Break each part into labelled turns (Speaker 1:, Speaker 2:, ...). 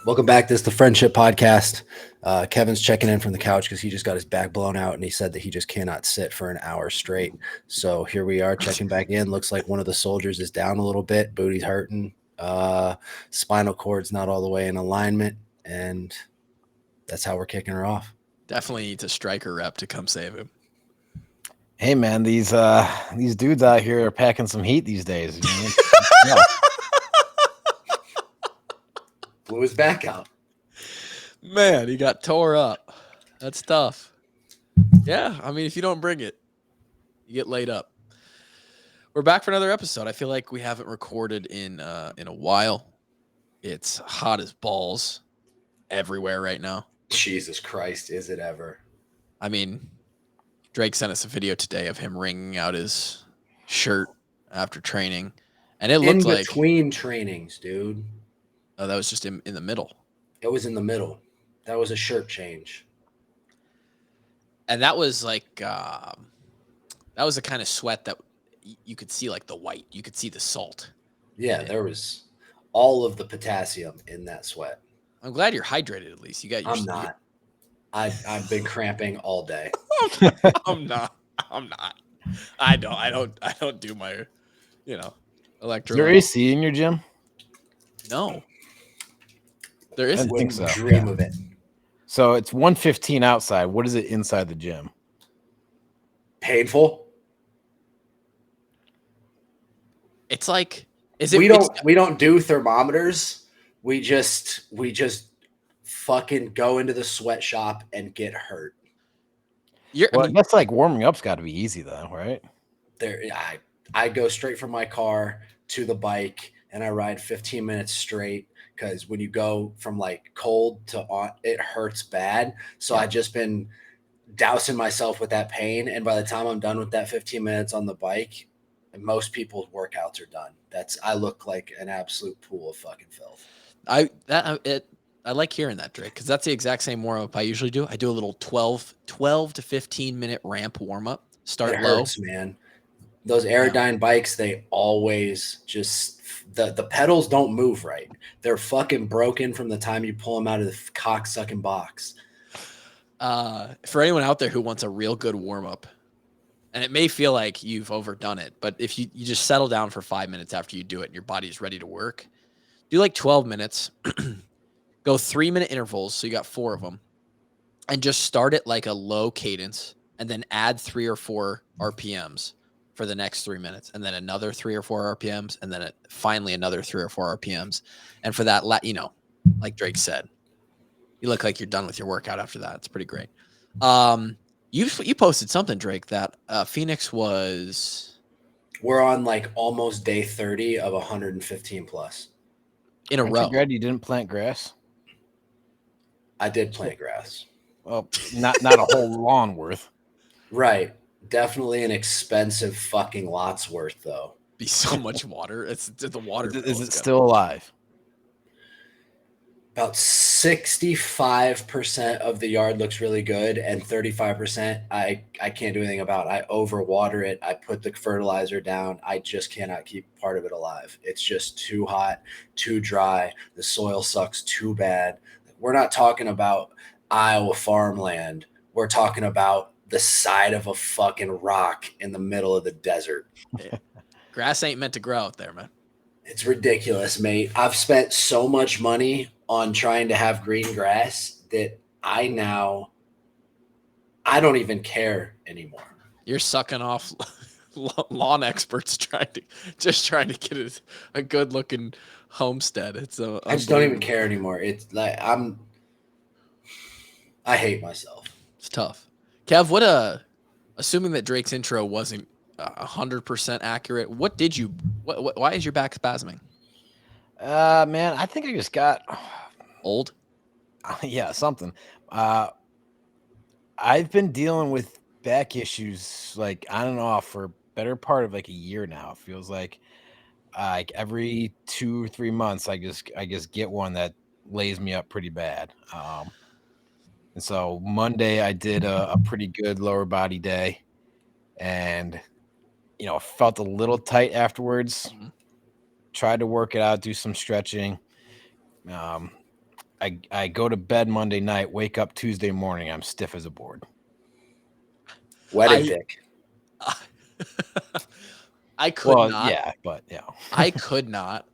Speaker 1: Welcome back. This is the Friendship Podcast. Kevin's checking in from the couch because he just got his back blown out, and he said that he just cannot sit for an hour straight. So here we are checking back in. Looks like one of the soldiers is down a little bit. Booty's hurting. Spinal cord's not all the way in alignment, and that's how we're kicking her off.
Speaker 2: Definitely needs a striker rep to come save him.
Speaker 3: Hey man, these dudes out here are packing some heat these days. Yeah.
Speaker 1: Blew his back out.
Speaker 2: Man, he got tore up. That's tough. Yeah, I mean, if you don't bring it, you get laid up. We're back for another episode. I feel like we haven't recorded in a while. It's hot as balls everywhere right now.
Speaker 1: Jesus Christ, is it ever?
Speaker 2: I mean, Drake sent us a video today of him wringing out his shirt after training, and it looked like
Speaker 1: between trainings, dude.
Speaker 2: Oh, that was just in the middle.
Speaker 1: It was in the middle. That was a shirt change.
Speaker 2: And that was like, that was the kind of sweat that you could see, like the white. You could see the salt.
Speaker 1: Yeah, there was all of the potassium in that sweat.
Speaker 2: I'm glad you're hydrated at least. You got your.
Speaker 1: I'm not. I've been cramping all day.
Speaker 2: I'm not. I don't do my, electrolytes.
Speaker 3: Is there AC in your gym?
Speaker 2: No. There isn't.
Speaker 3: I think so.
Speaker 1: Dream of it.
Speaker 3: So it's 115 outside. What is it inside the gym?
Speaker 1: Painful.
Speaker 2: It's like, is it?
Speaker 1: We don't do thermometers. We just fucking go into the sweatshop and get hurt.
Speaker 3: I guess like warming up's got to be easy though, right?
Speaker 1: I go straight from my car to the bike and I ride 15 minutes straight. Because when you go from like cold to on, it hurts bad. So I've just been dousing myself with that pain. And by the time I'm done with that 15 minutes on the bike, most people's workouts are done. I look like an absolute pool of fucking filth.
Speaker 2: I like hearing that, Drake, because that's the exact same warm up I usually do. I do a little 12 to 15 minute ramp warm up. Start low,
Speaker 1: hurts, man. Those Aerodyne bikes, they always just the pedals don't move right. They're fucking broken from the time you pull them out of the cocksucking box.
Speaker 2: For anyone out there who wants a real good warm up, and it may feel like you've overdone it, but if you just settle down for 5 minutes after you do it and your body is ready to work, do like 12 minutes, go 3-minute intervals. So you got 4 of them, and just start at like a low cadence and then add 3 or 4 RPMs for the next 3 minutes, and then another 3 or 4 RPMs, and then finally another 3 or 4 RPMs. And for that, like Drake said, you look like you're done with your workout after that. It's pretty great. You posted something, Drake, that Phoenix was.
Speaker 1: We're on like almost day 30 of 115 plus
Speaker 2: in a row.
Speaker 3: Glad you didn't plant grass.
Speaker 1: I did plant grass.
Speaker 3: Well, not a whole lawn worth.
Speaker 1: Right. Definitely an expensive fucking lot's worth, though.
Speaker 2: Be so much water. It's the water.
Speaker 3: Is it still alive?
Speaker 1: About 65% of the yard looks really good, and 35% I can't do anything about. I overwater it. I put the fertilizer down. I just cannot keep part of it alive. It's just too hot, too dry. The soil sucks too bad. We're not talking about Iowa farmland. We're talking about the side of a fucking rock in the middle of the desert.
Speaker 2: Yeah. Grass ain't meant to grow out there, man.
Speaker 1: It's ridiculous, mate. I've spent so much money on trying to have green grass that I don't even care anymore.
Speaker 2: You're sucking off lawn experts trying to get a good looking homestead. I
Speaker 1: just don't even care anymore. It's like I hate myself.
Speaker 2: It's tough. Kev, assuming that Drake's intro wasn't 100% accurate, why is your back spasming?
Speaker 3: Man, I think I just got
Speaker 2: old.
Speaker 3: Yeah, something. I've been dealing with back issues like on and off for a better part of like a year now. It feels like every 2 or 3 months, I just get one that lays me up pretty bad. And so Monday I did a pretty good lower body day, and felt a little tight afterwards. tried to work it out, do some stretching. I go to bed Monday night, wake up Tuesday morning, I'm stiff as a board.
Speaker 1: Wedding dick.
Speaker 2: I could not.
Speaker 3: Yeah, but yeah.
Speaker 2: I could not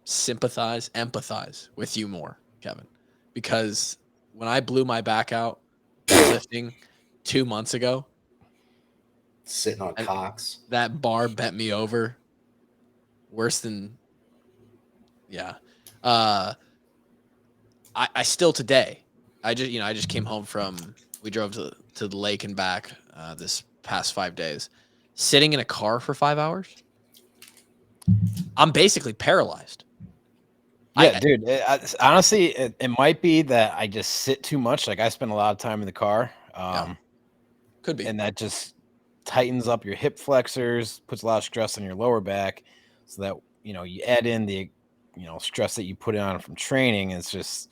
Speaker 2: sympathize, empathize with you more, Kevin, because when I blew my back out lifting 2 months ago,
Speaker 1: Sitting on cocks.
Speaker 2: that bar bent me over worse than, yeah. I still today, I just came home we drove to the lake and back this past 5 days, sitting in a car for 5 hours. I'm basically paralyzed.
Speaker 3: Yeah, dude. Honestly, it might be that I just sit too much. Like I spend a lot of time in the car.
Speaker 2: Could be.
Speaker 3: And that just tightens up your hip flexors, puts a lot of stress on your lower back. So that, you add in the, stress that you put on from training. And it's just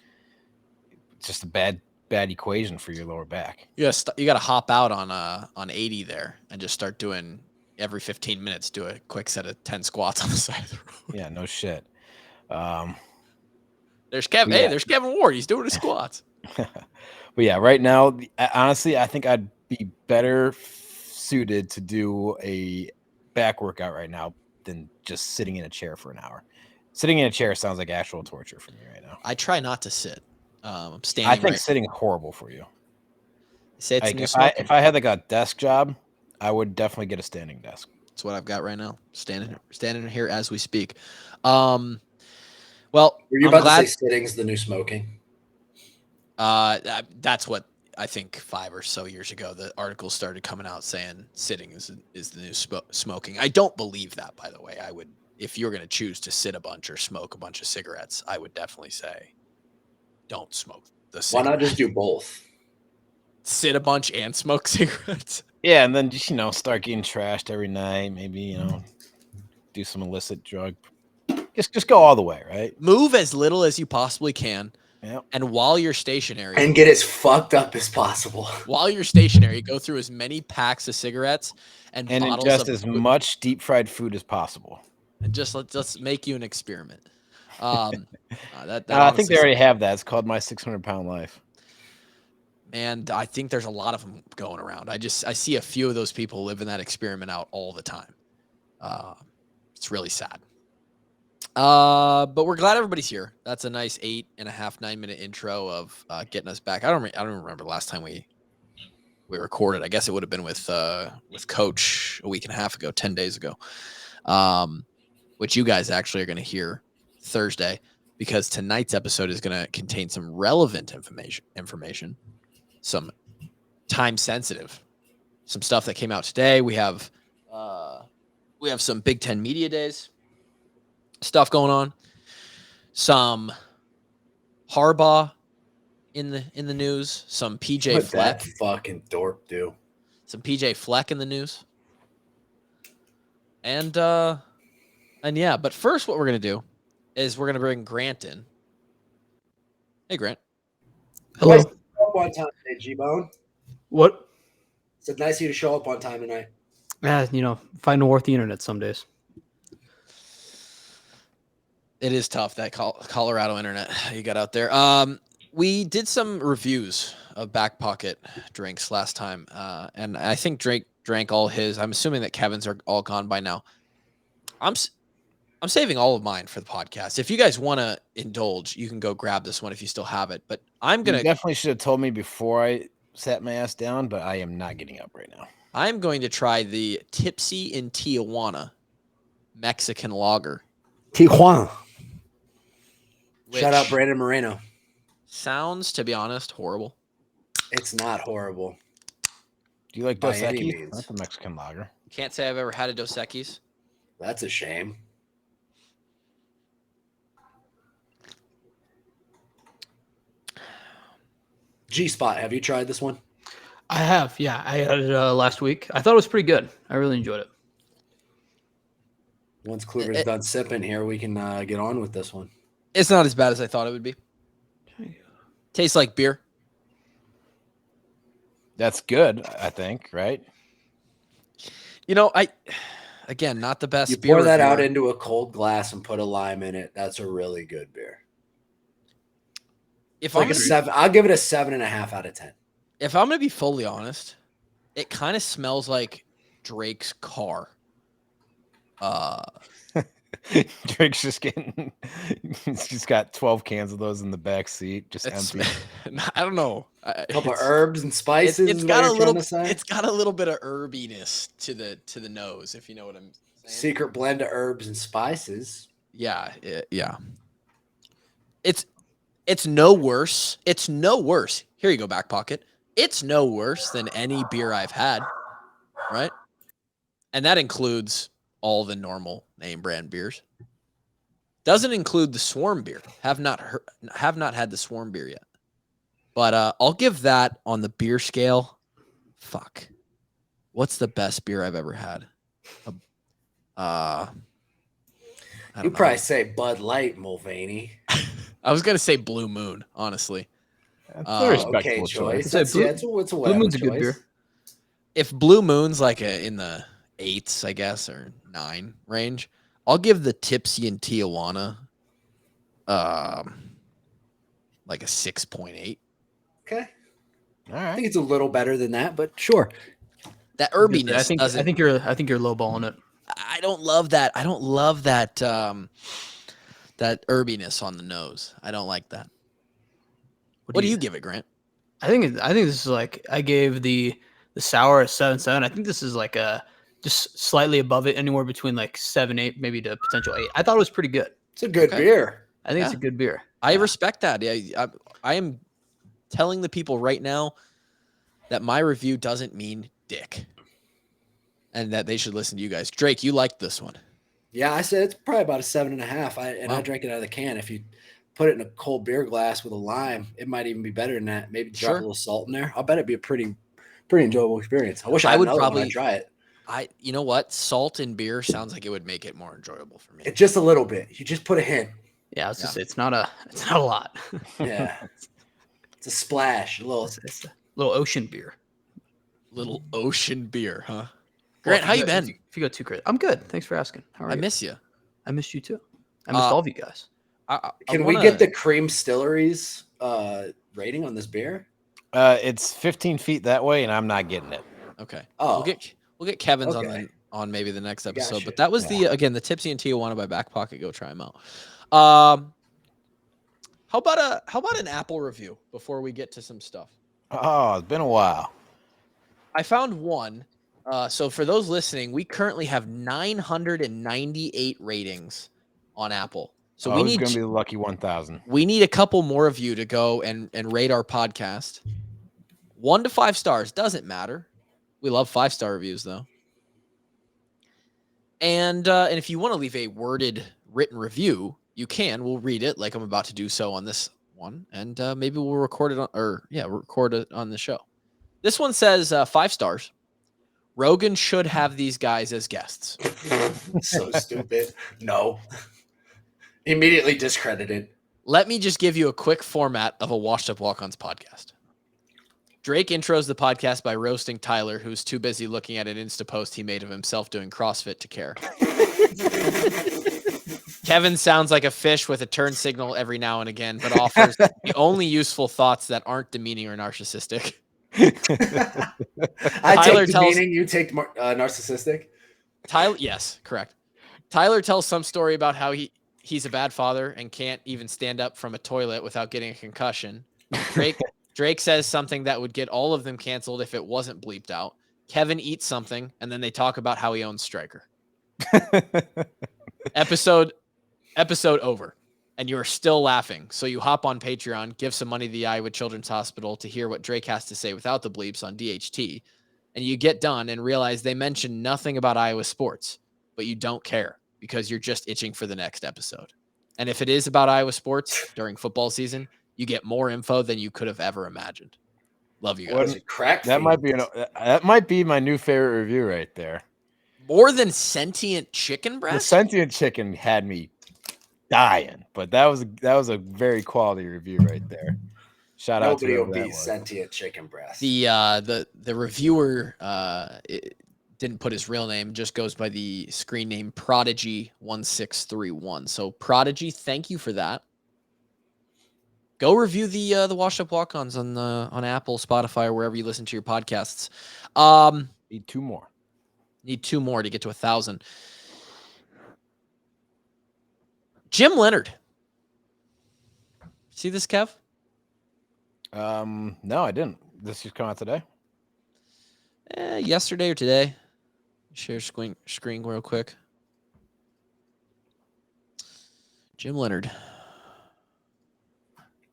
Speaker 3: a bad equation for your lower back.
Speaker 2: You got to hop out on 80 there and just start doing every 15 minutes, do a quick set of 10 squats on the side of the road.
Speaker 3: Yeah, no shit.
Speaker 2: There's Kevin.
Speaker 3: Yeah.
Speaker 2: Hey, there's Kevin Ward. He's doing his squats.
Speaker 3: But yeah, right now, honestly, I think I'd be better suited to do a back workout right now than just sitting in a chair for an hour. Sitting in a chair sounds like actual torture for me right now.
Speaker 2: I try not to sit. I'm standing.
Speaker 3: I think sitting is horrible for you.
Speaker 2: Say it's
Speaker 3: if I had like a desk job, I would definitely get a standing desk.
Speaker 2: That's what I've got right now. Standing here as we speak. Well,
Speaker 1: were you about to say sitting's the new smoking?
Speaker 2: That's what I think 5 or so years ago, the articles started coming out saying sitting is the new smoking. I don't believe that, by the way. I would, if you're going to choose to sit a bunch or smoke a bunch of cigarettes, I would definitely say don't smoke the cigarette.
Speaker 1: Why not just do both?
Speaker 2: Sit a bunch and smoke cigarettes.
Speaker 3: Yeah, and then just start getting trashed every night. Maybe do some illicit drug. Just go all the way, right?
Speaker 2: Move as little as you possibly can.
Speaker 3: Yep.
Speaker 2: And while you're stationary,
Speaker 1: and get as fucked up as possible.
Speaker 2: While you're stationary, go through as many packs of cigarettes and
Speaker 3: ingest as much deep fried food as possible.
Speaker 2: And just let's make you an experiment. I
Speaker 3: think they already have that. It's called My 600-Pound Life.
Speaker 2: And I think there's a lot of them going around. I see a few of those people living that experiment out all the time. It's really sad. But we're glad everybody's here. That's a nice 8.5, 9 minute intro of getting us back. I don't remember the last time we recorded. I guess it would have been with Coach a week and a half ago, 10 days ago. Which you guys actually are going to hear Thursday, because tonight's episode is going to contain some relevant information, some time sensitive, some stuff that came out today. We have some Big Ten media days stuff going on, some Harbaugh in the news, some PJ
Speaker 1: What
Speaker 2: Fleck.
Speaker 1: that fucking dork do?
Speaker 2: Some PJ Fleck in the news. And yeah, but first what we're going to do is we're going to bring Grant in. Hey, Grant.
Speaker 1: Hello. Nice to show up on time today, G-Bone.
Speaker 4: What?
Speaker 1: It's nice of you to show up on time tonight.
Speaker 4: Yeah, find worth the internet some days.
Speaker 2: It is tough, that Colorado internet you got out there. We did some reviews of Back Pocket drinks last time, and I think Drake drank all his. I'm assuming that Kevin's are all gone by now. I'm saving all of mine for the podcast. If you guys want to indulge, you can go grab this one if you still have it. But you
Speaker 3: definitely should have told me before I sat my ass down, but I am not getting up right now.
Speaker 2: I'm going to try the Tipsy in Tijuana Mexican lager.
Speaker 1: Tijuana. Shout out Brandon Moreno.
Speaker 2: Sounds, to be honest, horrible.
Speaker 1: It's not horrible.
Speaker 3: Do you like Dos Equis? That's a Mexican lager.
Speaker 2: Can't say I've ever had a Dos Equis.
Speaker 1: That's a shame. G-Spot, have you tried this one?
Speaker 4: I have, yeah. I had it last week. I thought it was pretty good. I really enjoyed it.
Speaker 1: Once Kluver's done sipping here, we can get on with this one.
Speaker 2: It's not as bad as I thought it would be. Tastes like beer.
Speaker 3: That's good, I think, right?
Speaker 2: again, not the best
Speaker 1: You
Speaker 2: beer
Speaker 1: pour that out
Speaker 2: reviewer.
Speaker 1: into a cold glass and put a lime in it. That's a really good beer.
Speaker 2: If
Speaker 1: It's like
Speaker 2: I'm
Speaker 1: a
Speaker 2: gonna,
Speaker 1: 7. I'll give it a 7.5 out of 10.
Speaker 2: if I'm gonna be fully honest, it kind of smells like Drake's car.
Speaker 3: Drake's just getting. He's just got 12 cans of those in the back seat, just
Speaker 2: It's
Speaker 3: empty.
Speaker 2: I don't know.
Speaker 1: A couple of herbs and spices.
Speaker 2: It's
Speaker 1: is
Speaker 2: got
Speaker 1: what
Speaker 2: a
Speaker 1: you're
Speaker 2: little.
Speaker 1: trying to say?
Speaker 2: It's got a little bit of herbiness to the nose, if you know what I'm saying.
Speaker 1: Secret blend of herbs and spices.
Speaker 2: Yeah, yeah. It's no worse. It's no worse. Here you go, back pocket. It's no worse than any beer I've had, right? And that includes all the normal name brand beers. Doesn't include the Swarm beer. Have not had the Swarm beer yet. But I'll give that on the beer scale. Fuck. What's the best beer I've ever had?
Speaker 1: You probably say Bud Light, Mulvaney.
Speaker 2: I was gonna say Blue Moon, honestly.
Speaker 3: That's a respectable
Speaker 1: Okay, choice.
Speaker 3: choice.
Speaker 4: Say
Speaker 1: That's,
Speaker 4: Blue-
Speaker 1: yeah, it's a
Speaker 4: Blue Moon's a
Speaker 1: choice.
Speaker 4: good beer.
Speaker 2: If Blue Moon's like in the 8s, I guess, or 9 range, I'll give the Tipsy in Tijuana like a 6.8.
Speaker 1: Okay.
Speaker 3: All
Speaker 1: I
Speaker 3: right.
Speaker 1: think it's a little better than that, but sure.
Speaker 2: That herbiness
Speaker 4: I think you're lowballing it.
Speaker 2: I don't love that. I don't love that that herbiness on the nose. I don't like that. What do you give it, Grant?
Speaker 4: I think this is like, I gave the sour a 7.7. I think this is like a just slightly above it, anywhere between like 7.8, maybe to potential 8. I thought it was pretty good.
Speaker 1: It's a good
Speaker 2: Okay.
Speaker 1: beer.
Speaker 4: I think it's a good beer.
Speaker 2: I respect that. Yeah, I am telling the people right now that my review doesn't mean dick, and that they should listen to you guys. Drake, you liked this one.
Speaker 1: Yeah, I said it's probably about a 7.5. I drank it out of the can. If you put it in a cold beer glass with a lime, it might even be better than that. Maybe drop a little salt in there. I'll bet it'd be a pretty enjoyable experience. I wish I would probably try it.
Speaker 2: You know what? Salt in beer sounds like it would make it more enjoyable for me.
Speaker 1: It's just a little bit. You just put a hint.
Speaker 4: Yeah, it's not a lot.
Speaker 1: Yeah. It's a splash.
Speaker 4: It's a little ocean beer.
Speaker 2: Little ocean beer, huh? Grant, how you been?
Speaker 4: If you go too crazy, I'm good. Thanks for asking. How are you?
Speaker 2: I miss you.
Speaker 4: I missed you too. I missed all of you guys.
Speaker 1: Can we get the Cream Stillery's rating on this beer?
Speaker 3: It's 15 feet that way, and I'm not getting it.
Speaker 2: Okay.
Speaker 1: Oh.
Speaker 2: We'll get Kevin's
Speaker 1: Okay.
Speaker 2: on maybe the next episode.
Speaker 1: Gotcha.
Speaker 2: But that was the Tipsy in Tijuana by Back Pocket. Go try them out. How about an Apple review before we get to some stuff?
Speaker 3: Oh, it's been a while.
Speaker 2: I found one. So for those listening, we currently have 998 ratings on Apple. So we need
Speaker 3: going to be the lucky 1,000.
Speaker 2: We need a couple more of you to go and rate our podcast. 1 to 5 stars doesn't matter. We love 5-star reviews though. And if you want to leave a written review, you can. We'll read it like I'm about to do so on this one, and maybe we'll record it record it on the show. This one says 5 stars. Rogan should have these guys as guests.
Speaker 1: So stupid. No. Immediately discredited.
Speaker 2: Let me just give you a quick format of a Washed Up Walk-Ons podcast. Drake intros the podcast by roasting Tyler, who's too busy looking at an Insta post he made of himself doing CrossFit to care. Kevin sounds like a fish with a turn signal every now and again, but offers the only useful thoughts that aren't demeaning or narcissistic.
Speaker 1: I take demeaning, you take narcissistic.
Speaker 2: Tyler, yes, correct. Tyler tells some story about how he's a bad father and can't even stand up from a toilet without getting a concussion. Drake says something that would get all of them canceled if it wasn't bleeped out. Kevin eats something, and then they talk about how he owns Stryker. Episode over, and you are still laughing. So you hop on Patreon, give some money to the Iowa Children's Hospital to hear what Drake has to say without the bleeps on DHT, and you get done and realize they mentioned nothing about Iowa sports, but you don't care because you're just itching for the next episode. And if it is about Iowa sports during football season, you get more info than you could have ever imagined. Love you guys.
Speaker 3: That might be my new favorite review right there.
Speaker 2: More than sentient chicken breast?
Speaker 3: The sentient chicken had me dying, but that was a very quality review right there. Shout out to
Speaker 1: nobody will
Speaker 3: whoever that
Speaker 1: beat
Speaker 3: was.
Speaker 1: sentient chicken breast.
Speaker 2: The reviewer didn't put his real name, just goes by the screen name Prodigy1631. So Prodigy, thank you for that. Go review the Washed Up Walk-Ons on Apple, Spotify, or wherever you listen to your podcasts.
Speaker 3: Need 2 more.
Speaker 2: Need 2 more to get to 1,000. Jim Leonard. See this, Kev?
Speaker 3: No, I didn't. This just come out today.
Speaker 2: Yesterday or today. Share screen real quick. Jim Leonard.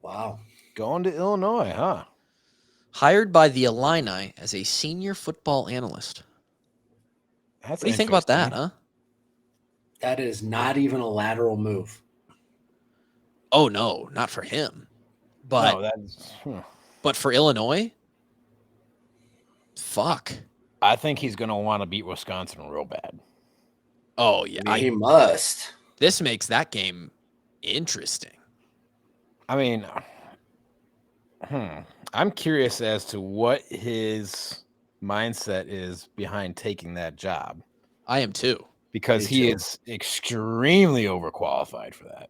Speaker 1: Wow.
Speaker 3: Going to Illinois, huh?
Speaker 2: Hired by the Illini as a senior football analyst.
Speaker 3: That's
Speaker 2: What do you think about that, huh?
Speaker 1: That is not even a lateral move.
Speaker 2: Oh, no, not for him. But,
Speaker 3: No, that's.
Speaker 2: but for Illinois? Fuck.
Speaker 3: I think he's going to want to beat Wisconsin real bad.
Speaker 2: Oh, yeah.
Speaker 1: He must.
Speaker 2: This makes that game interesting.
Speaker 3: I mean, I'm curious as to what his mindset is behind taking that job.
Speaker 2: I am too.
Speaker 3: Because
Speaker 1: Me
Speaker 3: he
Speaker 1: too.
Speaker 3: is extremely overqualified for that.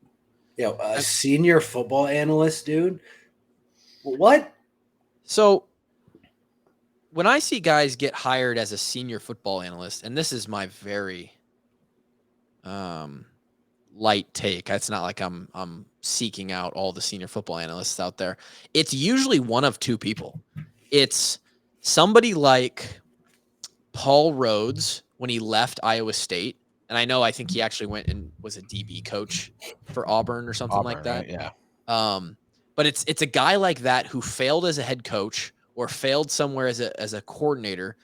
Speaker 1: Yeah, a senior football analyst, dude. What?
Speaker 2: So when I see guys get hired as a senior football analyst, and this is my very light take. It's not like I'm seeking out all the senior football analysts out there. It's usually one of 2 people. It's somebody like Paul Rhodes when he left Iowa State. And I think he actually went and was a DB coach for Auburn or something like that.
Speaker 3: Right? Yeah.
Speaker 2: But it's a guy like that who failed as a head coach or failed somewhere as a coordinator,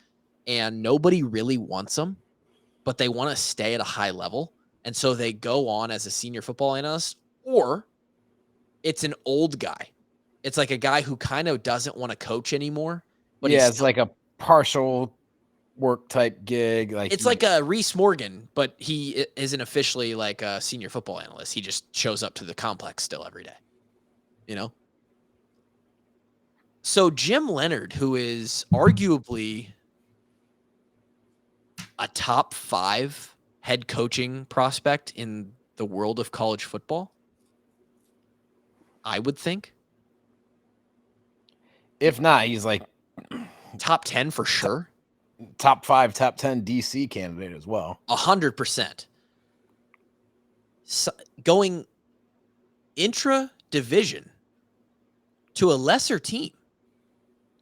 Speaker 2: and nobody really wants them, but they want to stay at a high level. And so they go on as a senior football analyst, or it's an old guy. It's like a guy who kind of doesn't want to coach anymore. But
Speaker 3: Yeah, it's like a partial work type gig. Like
Speaker 2: it's like a Reese Morgan, but he isn't officially like a senior football analyst. He just shows up to the complex still every day, you know? So Jim Leonard, who is arguably a top 5 head coaching prospect in the world of college football, I would think.
Speaker 3: If not, he's like
Speaker 2: Top 10 for sure.
Speaker 3: top 5, top 10 DC candidate as well.
Speaker 2: 100%. So going intra-division to a lesser team.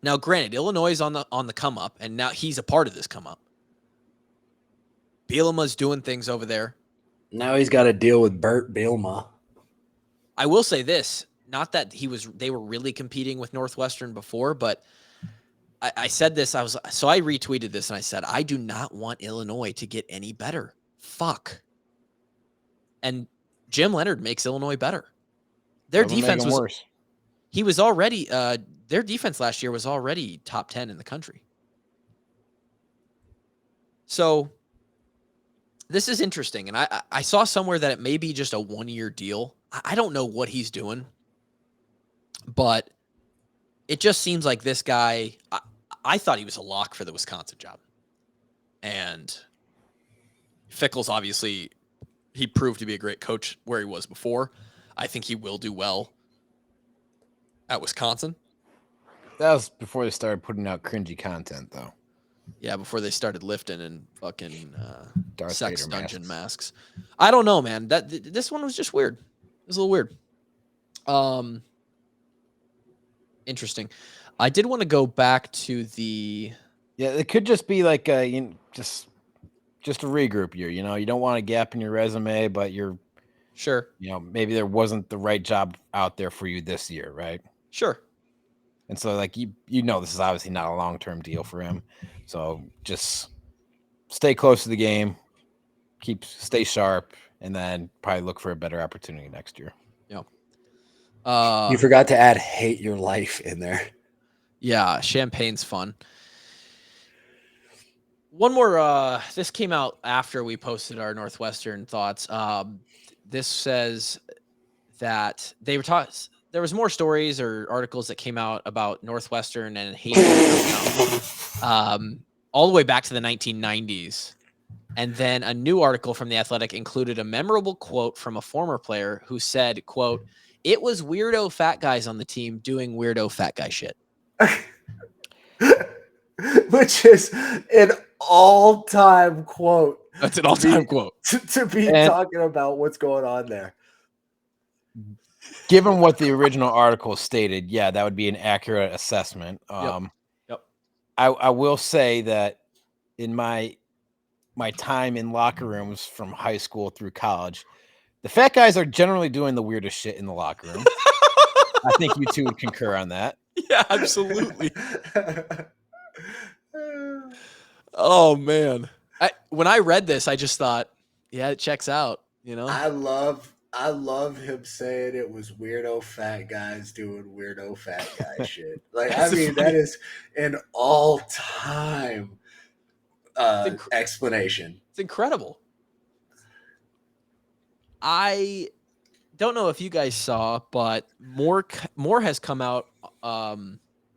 Speaker 2: Now, granted, Illinois is on the come up, and now he's a part of this come up. Bielema's doing things over there.
Speaker 1: Now he's got to deal with Bert Bielema.
Speaker 2: I will say this, not that they were really competing with Northwestern before, but I said this, I retweeted this and I said, I do not want Illinois to get any better. Fuck. And Jim Leonard makes Illinois better. Their defense was worse. He was already their defense last year was already top 10 in the country. So this is interesting. And I saw somewhere that it may be just a 1-year deal. I don't know what he's doing, but it just seems like this guy, I thought he was a lock for the Wisconsin job. And Fickell's obviously, he proved to be a great coach where he was before. I think he will do well at Wisconsin.
Speaker 3: That was before they started putting out cringy content, though.
Speaker 2: Yeah, before they started lifting and fucking
Speaker 3: Darth
Speaker 2: sex
Speaker 3: Vader
Speaker 2: dungeon masks. I don't know, man. This one was just weird. It was a little weird. Interesting. I did want to go back to the.
Speaker 3: Yeah, it could just be like just a regroup year. You know, you don't want a gap in your resume, but you're
Speaker 2: sure.
Speaker 3: You know, maybe there wasn't the right job out there for you this year, right?
Speaker 2: Sure.
Speaker 3: And so, like you know, this is obviously not a long-term deal for him. So just stay close to the game, stay sharp, and then probably look for a better opportunity next year.
Speaker 2: Yeah.
Speaker 1: You forgot to add "hate your life" in there.
Speaker 2: Yeah, Champagne's fun. One more. This came out after we posted our Northwestern thoughts. This says that they were taught. There was more stories or articles that came out about Northwestern and hating all the way back to the 1990s. And then a new article from The Athletic included a memorable quote from a former player who said, quote, "It was weirdo fat guys on the team doing weirdo fat guy shit."
Speaker 1: Which is an all-time quote.
Speaker 2: That's an all-time quote.
Speaker 1: To be
Speaker 3: And-
Speaker 1: talking about what's going on there.
Speaker 3: Given what the original article stated, yeah, that would be an accurate assessment.
Speaker 2: Yep.
Speaker 3: I will say that in my time in locker rooms from high school through college, the fat guys are generally doing the weirdest shit in the locker room. I think you two would concur on that.
Speaker 2: Yeah, absolutely. Oh man. When I read this, I just thought, yeah, it checks out, you know?
Speaker 1: I love him saying it was weirdo fat guys doing weirdo fat guy shit. Like, I mean, that is an all-time explanation.
Speaker 2: It's incredible. I don't know if you guys saw, but more has come out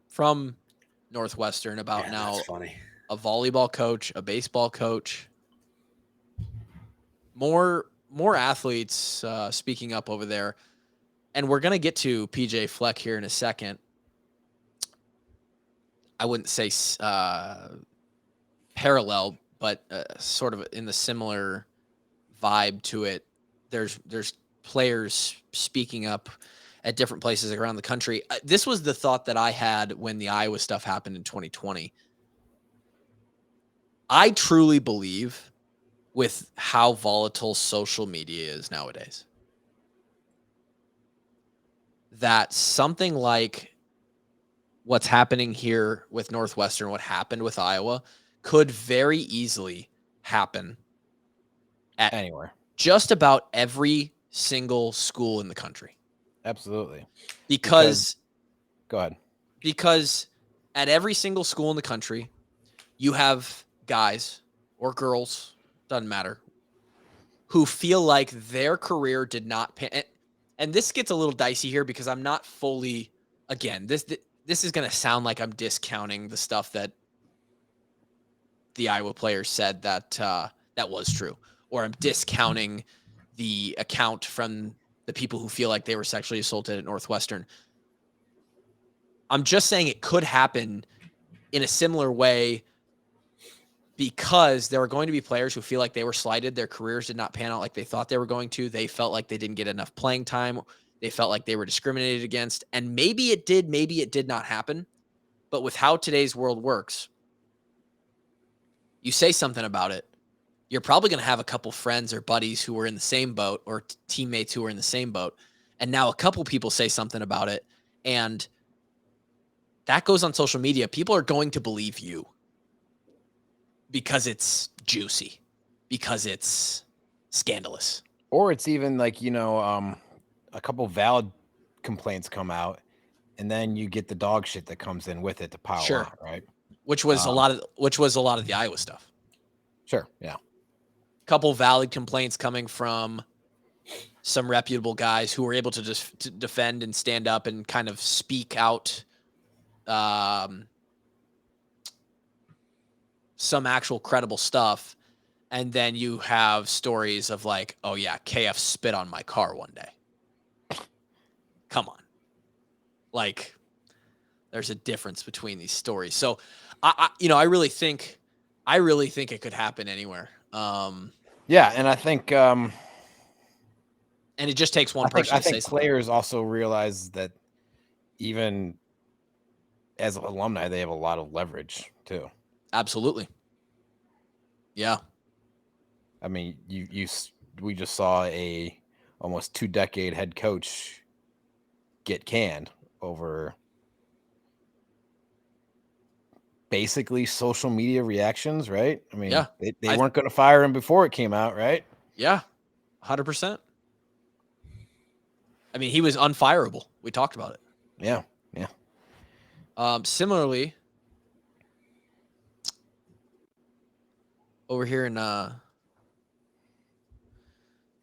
Speaker 2: from Northwestern about
Speaker 1: Yeah,
Speaker 2: now
Speaker 1: that's funny.
Speaker 2: a volleyball coach, a baseball coach, more athletes speaking up over there. And we're going to get to PJ Fleck here in a second. I wouldn't say parallel, but sort of in the similar vibe to it. There's players speaking up at different places around the country. This was the thought that I had when the Iowa stuff happened in 2020. I truly believe with how volatile social media is nowadays, that something like what's happening here with Northwestern, what happened with Iowa, could very easily happen at
Speaker 3: Anywhere.
Speaker 2: just about every single school in the country.
Speaker 3: Absolutely.
Speaker 2: Because
Speaker 3: Go ahead.
Speaker 2: Because at every single school in the country, you have guys or girls, doesn't matter, who feel like their career did not pay. And this gets a little dicey here because I'm not fully, again, this is going to sound like I'm discounting the stuff that the Iowa players said that that was true, or I'm discounting the account from the people who feel like they were sexually assaulted at Northwestern. I'm just saying it could happen in a similar way because there are going to be players who feel like they were slighted. Their careers did not pan out like they thought they were going to. They felt like they didn't get enough playing time. They felt like they were discriminated against. And maybe it did not happen. But with how today's world works, you say something about it, you're probably going to have a couple friends or buddies who were in the same boat, or teammates who were in the same boat. And now a couple people say something about it, and that goes on social media. People are going to believe you because it's juicy, because it's scandalous.
Speaker 3: Or it's even like, a couple valid complaints come out, and then you get the dog shit that comes in with it to pile
Speaker 2: Sure.
Speaker 3: on, right?
Speaker 2: Which was a lot of the Iowa stuff.
Speaker 3: Sure, yeah.
Speaker 2: Couple valid complaints coming from some reputable guys who were able to just to defend and stand up and kind of speak out some actual credible stuff. And then you have stories of like, oh yeah, KF spit on my car one day. Come on. Like, there's a difference between these stories. So I really think it could happen anywhere.
Speaker 3: Yeah, and I think
Speaker 2: And it just takes one person
Speaker 3: I
Speaker 2: to say
Speaker 3: think
Speaker 2: something.
Speaker 3: players also realize that even as alumni, they have a lot of leverage too.
Speaker 2: Absolutely. Yeah.
Speaker 3: I mean, we just saw a almost 2-decade head coach get canned over basically social media reactions, right? I mean,
Speaker 2: Yeah.
Speaker 3: they weren't going to fire him before it came out, right?
Speaker 2: Yeah. 100%. I mean, he was unfireable. We talked about it.
Speaker 3: Yeah.
Speaker 2: Similarly, over here in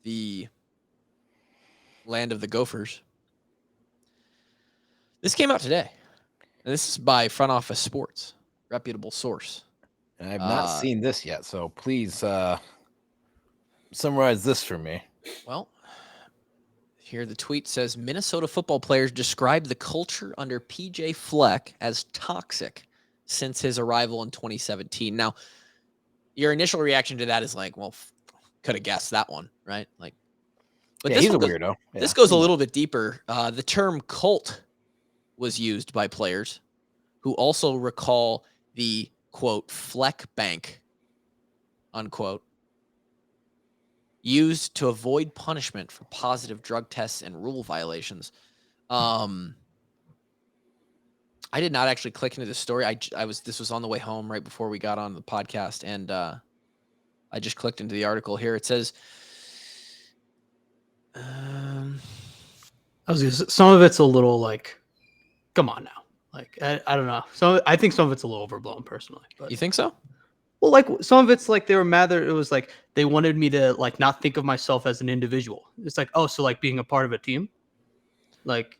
Speaker 2: the land of the Gophers, this came out today. And this is by Front Office Sports, reputable source.
Speaker 3: And I've not seen this yet, so please summarize this for me.
Speaker 2: Well, here the tweet says Minnesota football players described the culture under PJ Fleck as toxic since his arrival in 2017. Now, your initial reaction to that is like, well, could have guessed that one, right? Like, but
Speaker 3: yeah,
Speaker 2: this
Speaker 3: he's a
Speaker 2: goes,
Speaker 3: weirdo.
Speaker 2: This goes a little bit deeper. The term cult was used by players who also recall the quote Fleck bank, unquote, used to avoid punishment for positive drug tests and rule violations. I did not actually click into the story. This was on the way home right before we got on the podcast, and I just clicked into the article here. It says,
Speaker 4: some of it's a little like, come on now. Like, I don't know. So I think some of it's a little overblown personally. But
Speaker 2: you think so?
Speaker 4: well, like some of it's like they were mad that it was like they wanted me to like not think of myself as an individual. It's like, oh, so like being a part of a team, like,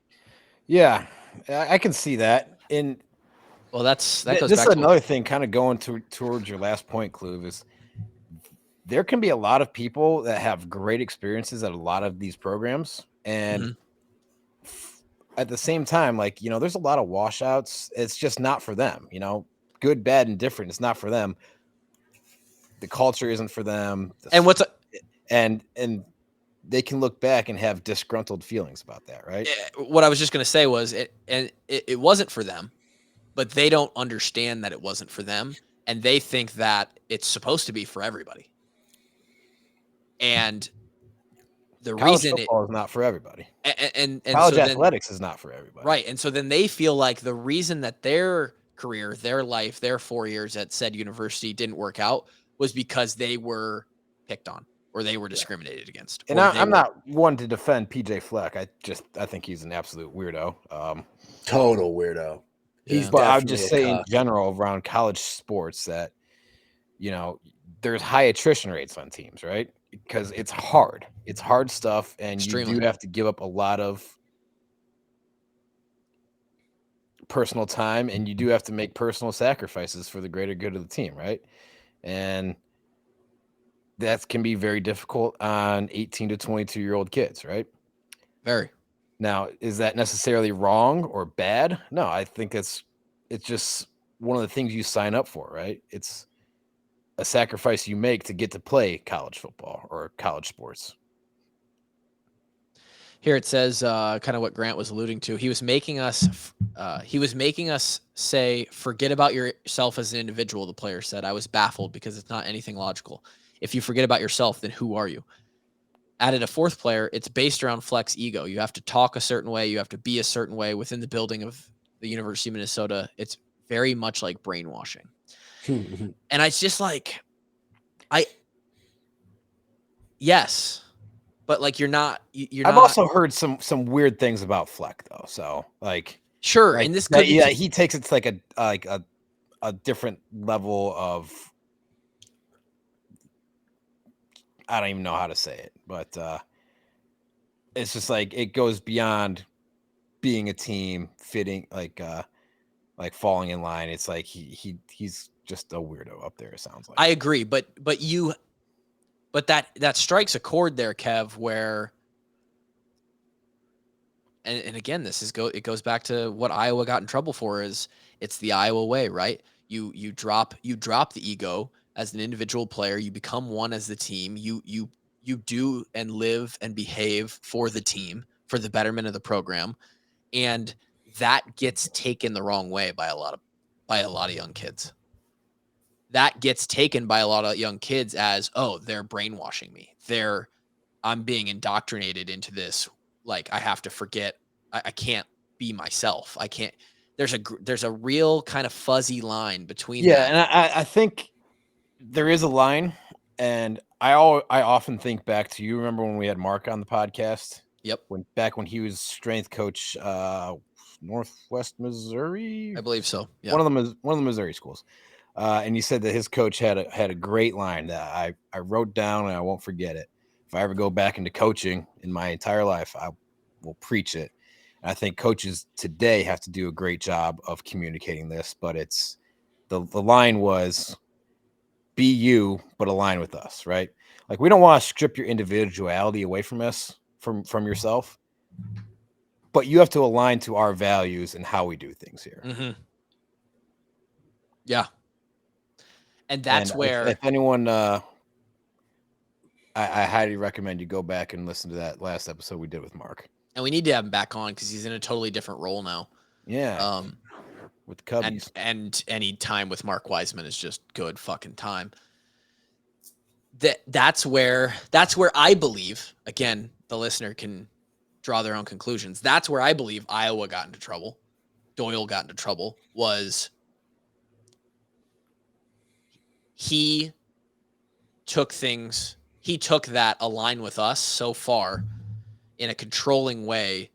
Speaker 3: yeah, I can see that. And
Speaker 2: well, that goes
Speaker 3: this
Speaker 2: back
Speaker 3: is
Speaker 2: to
Speaker 3: another thing, kind of going towards your last point, Kluve, is there can be a lot of people that have great experiences at a lot of these programs, and at the same time, like, you know, there's a lot of washouts. It's just not for them, you know, good, bad, and different. It's not for them. The culture isn't for them.
Speaker 2: And what's
Speaker 3: and they can look back and have disgruntled feelings about that, right?
Speaker 2: what I was just going to say was it wasn't for them, but they don't understand that it wasn't for them, and they think that it's supposed to be for everybody. And the
Speaker 3: college
Speaker 2: reason
Speaker 3: football is not for everybody,
Speaker 2: and
Speaker 3: college
Speaker 2: so
Speaker 3: athletics is not for everybody,
Speaker 2: right? And so then they feel like the reason that their career, their life, their 4 years at said university didn't work out was because they were picked on or they were discriminated against.
Speaker 3: And I'm not one to defend PJ Fleck. I think he's an absolute weirdo.
Speaker 1: Total weirdo. He's
Speaker 3: But I would
Speaker 1: definitely
Speaker 3: just
Speaker 1: a
Speaker 3: say in
Speaker 1: cuck.
Speaker 3: general around college sports that, you know, there's high attrition rates on teams, right? Because it's hard. It's hard stuff, and
Speaker 2: Extremely.
Speaker 3: you do have to give up a lot of personal time, and you do have to make personal sacrifices for the greater good of the team, right? And that can be very difficult on 18 to 22-year-old kids, right?
Speaker 2: Very.
Speaker 3: Now, is that necessarily wrong or bad? No, I think it's just one of the things you sign up for, right? It's a sacrifice you make to get to play college football or college sports.
Speaker 2: Here it says kind of what Grant was alluding to. He was making us say, forget about yourself as an individual, the player said. I was baffled because it's not anything logical. If you forget about yourself, then who are you? Added a fourth player, it's based around Fleck's ego. You have to talk a certain way. You have to be a certain way within the building of the University of Minnesota. It's very much like brainwashing. And it's just like, yes, but like
Speaker 3: I've also heard some weird things about Fleck though. So like,
Speaker 2: sure.
Speaker 3: Like,
Speaker 2: And this
Speaker 3: that,
Speaker 2: could
Speaker 3: yeah, he takes it to like a different level of, I don't even know how to say it, but it's just like it goes beyond being a team, fitting like falling in line. It's like he's just a weirdo up there. It sounds like.
Speaker 2: I agree, but that strikes a chord there, Kev, where and again, it goes back to what Iowa got in trouble for. Is it's the Iowa way, right? You drop the ego as an individual player, you become one as the team, you do and live and behave for the team, for the betterment of the program, and that gets taken the wrong way by a lot of young kids. That gets taken by a lot of young kids as, oh, they're brainwashing me. I'm being indoctrinated into this. Like, I have to forget. I can't be myself. I can't. There's a real kind of fuzzy line between that.
Speaker 3: And I think there is a line, and I often think back to, you remember when we had Mark on the podcast?
Speaker 2: Yep.
Speaker 3: When he was strength coach, Northwest Missouri,
Speaker 2: I believe so. Yeah.
Speaker 3: One of the Missouri schools. And he said that his coach had a great line that I wrote down and I won't forget it. If I ever go back into coaching in my entire life, I will preach it. And I think coaches today have to do a great job of communicating this, but it's the line was, be you, but align with us, right? Like we don't want to strip your individuality away from us, from yourself, but you have to align to our values and how we do things here.
Speaker 2: Mm-hmm. Yeah. And that's
Speaker 3: And
Speaker 2: where
Speaker 3: if anyone, I highly recommend you go back and listen to that last episode we did with Mark.
Speaker 2: and we need to have him back on because he's in a totally different role now.
Speaker 3: Yeah. With the Cubbies.
Speaker 2: And any time with Mark Wiseman is just good fucking time. That's where I believe, again, the listener can draw their own conclusions. That's where I believe Iowa got into trouble. Doyle got into trouble was he took that align with us so far in a controlling way,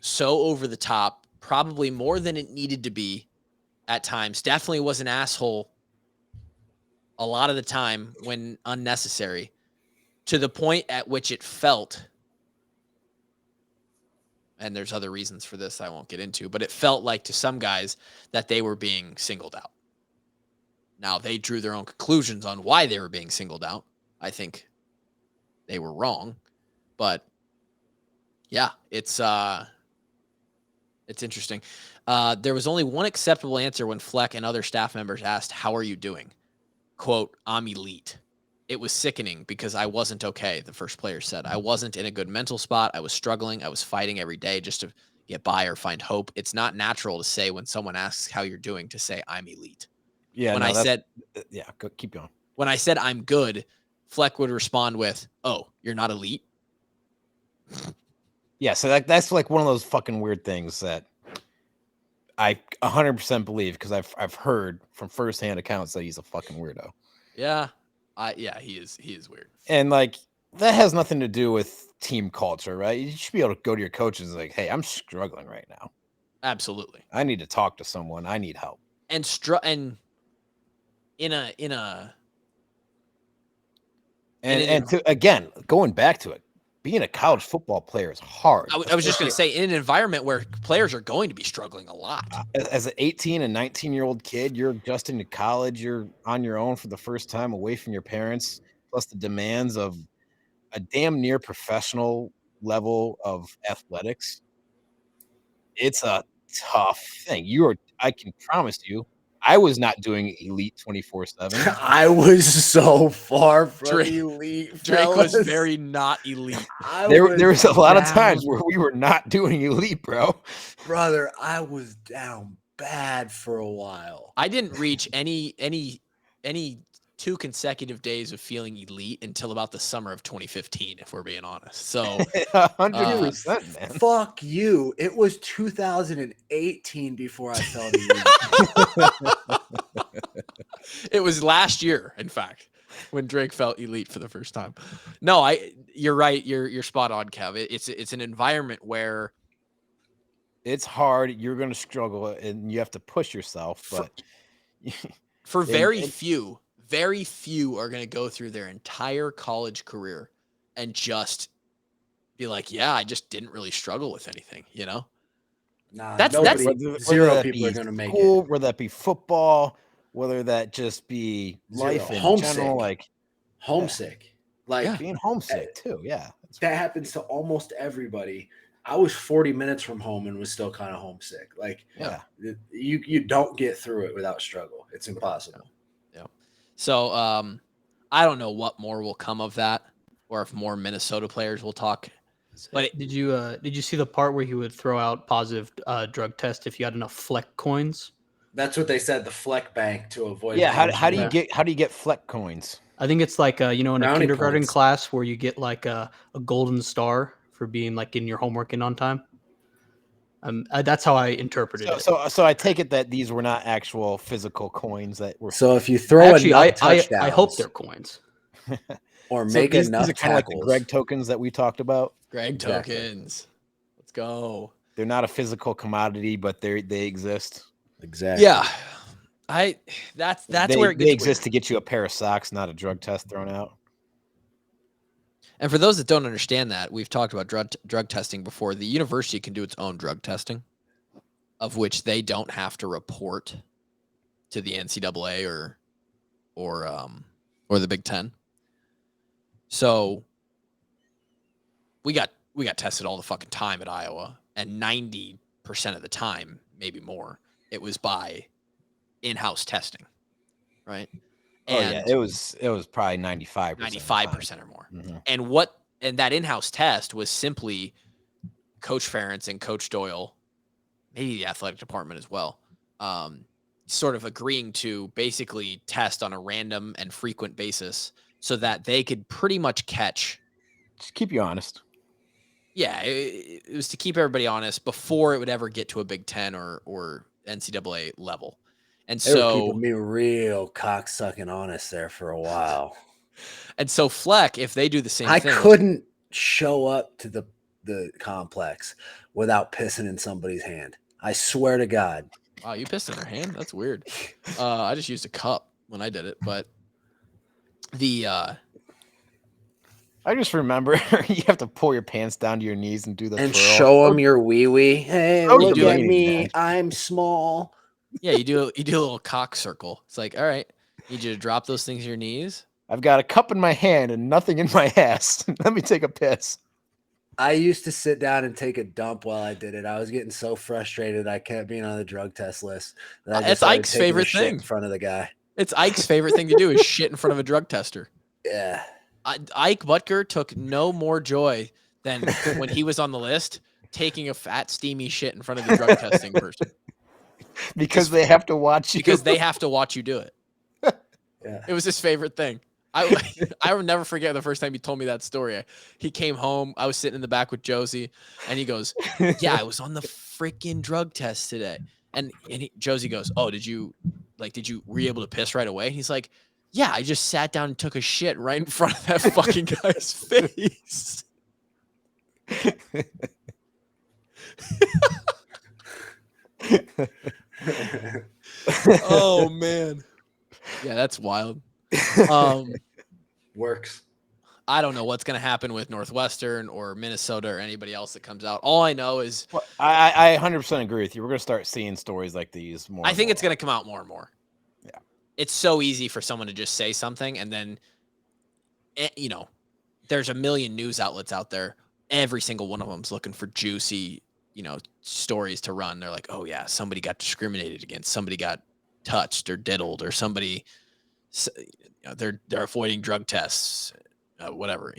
Speaker 2: so over the top, probably more than it needed to be at times. Definitely was an asshole a lot of the time when unnecessary, to the point at which it felt, and there's other reasons for this I won't get into, but it felt like to some guys that they were being singled out. Now, they drew their own conclusions on why they were being singled out. I think they were wrong, but yeah, it's interesting. There was only one acceptable answer when Fleck and other staff members asked, "How are you doing?" Quote, "I'm elite." It was sickening because I wasn't okay, the first player said. I wasn't in a good mental spot. I was struggling. I was fighting every day just to get by or find hope. It's not natural to say when someone asks how you're doing to say I'm elite.
Speaker 3: Yeah.
Speaker 2: When I said,
Speaker 3: keep going.
Speaker 2: When I said I'm good, Fleck would respond with, "Oh, you're not elite?"
Speaker 3: Yeah. So that's like one of those fucking weird things that I 100% believe, because I've heard from firsthand accounts that he's a fucking weirdo.
Speaker 2: Yeah. He is weird.
Speaker 3: And like that has nothing to do with team culture, right? You should be able to go to your coaches and like, "Hey, I'm struggling right now.
Speaker 2: Absolutely.
Speaker 3: I need to talk to someone. I need help."
Speaker 2: And
Speaker 3: again, going back to it, being a college football player is hard.
Speaker 2: I was just going to say, in an environment where players are going to be struggling a lot.
Speaker 3: As an 18 and 19-year-old kid, you're adjusting to college. You're on your own for the first time, away from your parents, plus the demands of a damn near professional level of athletics. It's a tough thing. I can promise you, I was not doing elite 24/7.
Speaker 1: I was so far from elite.
Speaker 2: Drake was
Speaker 1: fellas.
Speaker 2: very not elite.
Speaker 3: There was a lot of times where we were not doing elite, bro.
Speaker 1: Brother, I was down bad for a while.
Speaker 2: I didn't reach any 2 consecutive days of feeling elite until about the summer of 2015, if we're being honest. So
Speaker 3: 100%, man.
Speaker 1: Fuck you. It was 2018 before I felt elite.
Speaker 2: It was last year, in fact, when Drake felt elite for the first time. No, you're right. You're spot on, Kev. It's an environment where
Speaker 3: it's hard. You're going to struggle, and you have to push yourself. But
Speaker 2: for very few are going to go through their entire college career and just be like, "Yeah, I just didn't really struggle with anything," you know?
Speaker 1: Nah,
Speaker 2: that's
Speaker 1: zero people are going to make it.
Speaker 3: Whether that be football, whether that just be life in general, like
Speaker 1: homesick,
Speaker 3: being homesick too. Yeah,
Speaker 1: that happens to almost everybody. I was 40 minutes from home and was still kind of homesick. Like, you don't get through it without struggle. It's impossible.
Speaker 2: Yeah. So I don't know what more will come of that, or if more Minnesota players will talk. But
Speaker 4: did you see the part where he would throw out positive drug test if you had enough Fleck coins?
Speaker 1: That's what they said, the Fleck bank, to avoid.
Speaker 3: Yeah, how do you get Fleck coins?
Speaker 4: I think it's like in a
Speaker 1: Brownie
Speaker 4: kindergarten
Speaker 1: points.
Speaker 4: class where you get like a golden star for being like in your homework and on time. That's how I interpreted it.
Speaker 3: So I take it that these were not actual physical coins that were.
Speaker 1: So if you throw
Speaker 4: I hope they're coins.
Speaker 1: Or make enough
Speaker 3: these are kind of like the Greg tokens that we talked about.
Speaker 2: Greg tokens. Let's go.
Speaker 3: They're not a physical commodity, but they exist.
Speaker 1: Exactly.
Speaker 2: Yeah. That's where it gets
Speaker 3: they exist to get you a pair of socks, not a drug test thrown out.
Speaker 2: And for those that don't understand that, we've talked about drug testing before. The university can do its own drug testing, of which they don't have to report to the NCAA or the Big Ten. So we got tested all the fucking time at Iowa, and 90% of the time, maybe more, it was by in-house testing, right?
Speaker 3: And it was probably 95%.
Speaker 2: 95% or more.
Speaker 3: Mm-hmm.
Speaker 2: And that in-house test was simply Coach Ferentz and Coach Doyle, maybe the athletic department as well, sort of agreeing to basically test on a random and frequent basis so that they could pretty much catch.
Speaker 3: Just keep you honest.
Speaker 2: Yeah, it was to keep everybody honest before it would ever get to a Big Ten or NCAA level. And
Speaker 1: They
Speaker 2: so
Speaker 1: were keeping me real cocksucking honest there for a while.
Speaker 2: And so Fleck, if they do the same
Speaker 1: I
Speaker 2: thing,
Speaker 1: couldn't show up to the complex without pissing in somebody's hand. I swear to God.
Speaker 2: Wow, you pissed in their hand? That's weird. I just used a cup when I did it, but
Speaker 3: I just remember you have to pull your pants down to your knees and do the
Speaker 1: and
Speaker 3: twirl.
Speaker 1: show them your wee wee. Hey, look at me. I'm small.
Speaker 2: Yeah, you do a little cock circle. It's like, all right, need you to drop those things to your knees.
Speaker 3: I've got a cup in my hand and nothing in my ass. Let me take a piss.
Speaker 1: I used to sit down and take a dump while I did it. I was getting so frustrated I kept being on the drug test list.
Speaker 2: It's Ike's favorite thing.
Speaker 1: In front of the guy.
Speaker 2: It's Ike's favorite thing to do is shit in front of a drug tester.
Speaker 1: Yeah.
Speaker 2: Ike Butker took no more joy than when he was on the list taking a fat, steamy shit in front of the drug testing person.
Speaker 3: Because they have to watch you.
Speaker 2: Because they have to watch you do it.
Speaker 1: Yeah.
Speaker 2: It was his favorite thing. I will never forget the first time he told me that story. He came home. I was sitting in the back with Josie, and he goes, "Yeah, I was on the freaking drug test today." And Josie goes, "Oh, were you able to piss right away?" And he's like, "Yeah, I just sat down and took a shit right in front of that fucking guy's face." Oh man. Yeah, that's wild.
Speaker 1: Works.
Speaker 2: I don't know what's going to happen with Northwestern or Minnesota or anybody else that comes out. All I know is
Speaker 3: I 100% agree with you. We're going to start seeing stories like these more.
Speaker 2: I think it's going to come out more and more.
Speaker 3: Yeah.
Speaker 2: It's so easy for someone to just say something and then, there's a million news outlets out there. Every single one of them's looking for juicy, stories to run. They're like, oh yeah, somebody got discriminated against. Somebody got touched or diddled or somebody, they're avoiding drug tests, whatever,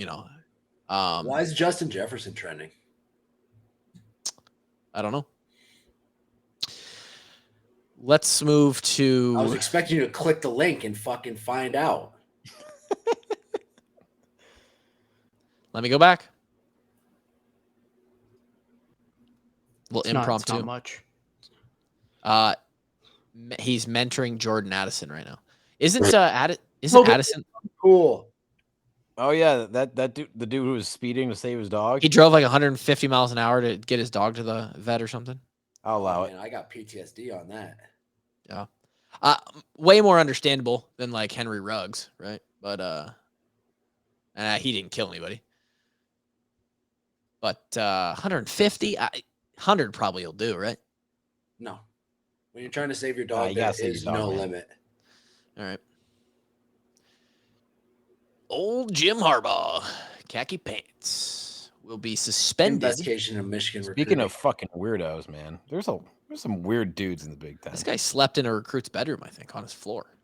Speaker 1: Why is Justin Jefferson trending?
Speaker 2: I don't know. Let's move to.
Speaker 1: I was expecting you to click the link and fucking find out.
Speaker 2: Let me go back. A little
Speaker 4: It's
Speaker 2: impromptu.
Speaker 4: not much.
Speaker 2: He's mentoring Jordan Addison right now. Isn't Addison
Speaker 1: cool?
Speaker 3: Oh yeah, that dude, the dude who was speeding to save his dog.
Speaker 2: He drove like 150 miles an hour to get his dog to the vet or something.
Speaker 3: I'll allow it.
Speaker 1: I got PTSD on that.
Speaker 2: Yeah. Way more understandable than like Henry Ruggs, right? But he didn't kill anybody. But 150, 100 probably will do, right?
Speaker 1: No. When you're trying to save your dog,
Speaker 3: you
Speaker 1: there
Speaker 3: gotta save
Speaker 1: is
Speaker 3: your dog,
Speaker 1: no
Speaker 3: man.
Speaker 1: limit.
Speaker 2: All right. Old Jim Harbaugh, khaki pants, will be suspended.
Speaker 1: Investigation of Michigan.
Speaker 3: Speaking
Speaker 1: recruiting.
Speaker 3: of fucking weirdos, man, there's some weird dudes in the Big Ten.
Speaker 2: This guy slept in a recruit's bedroom, I think, on his floor.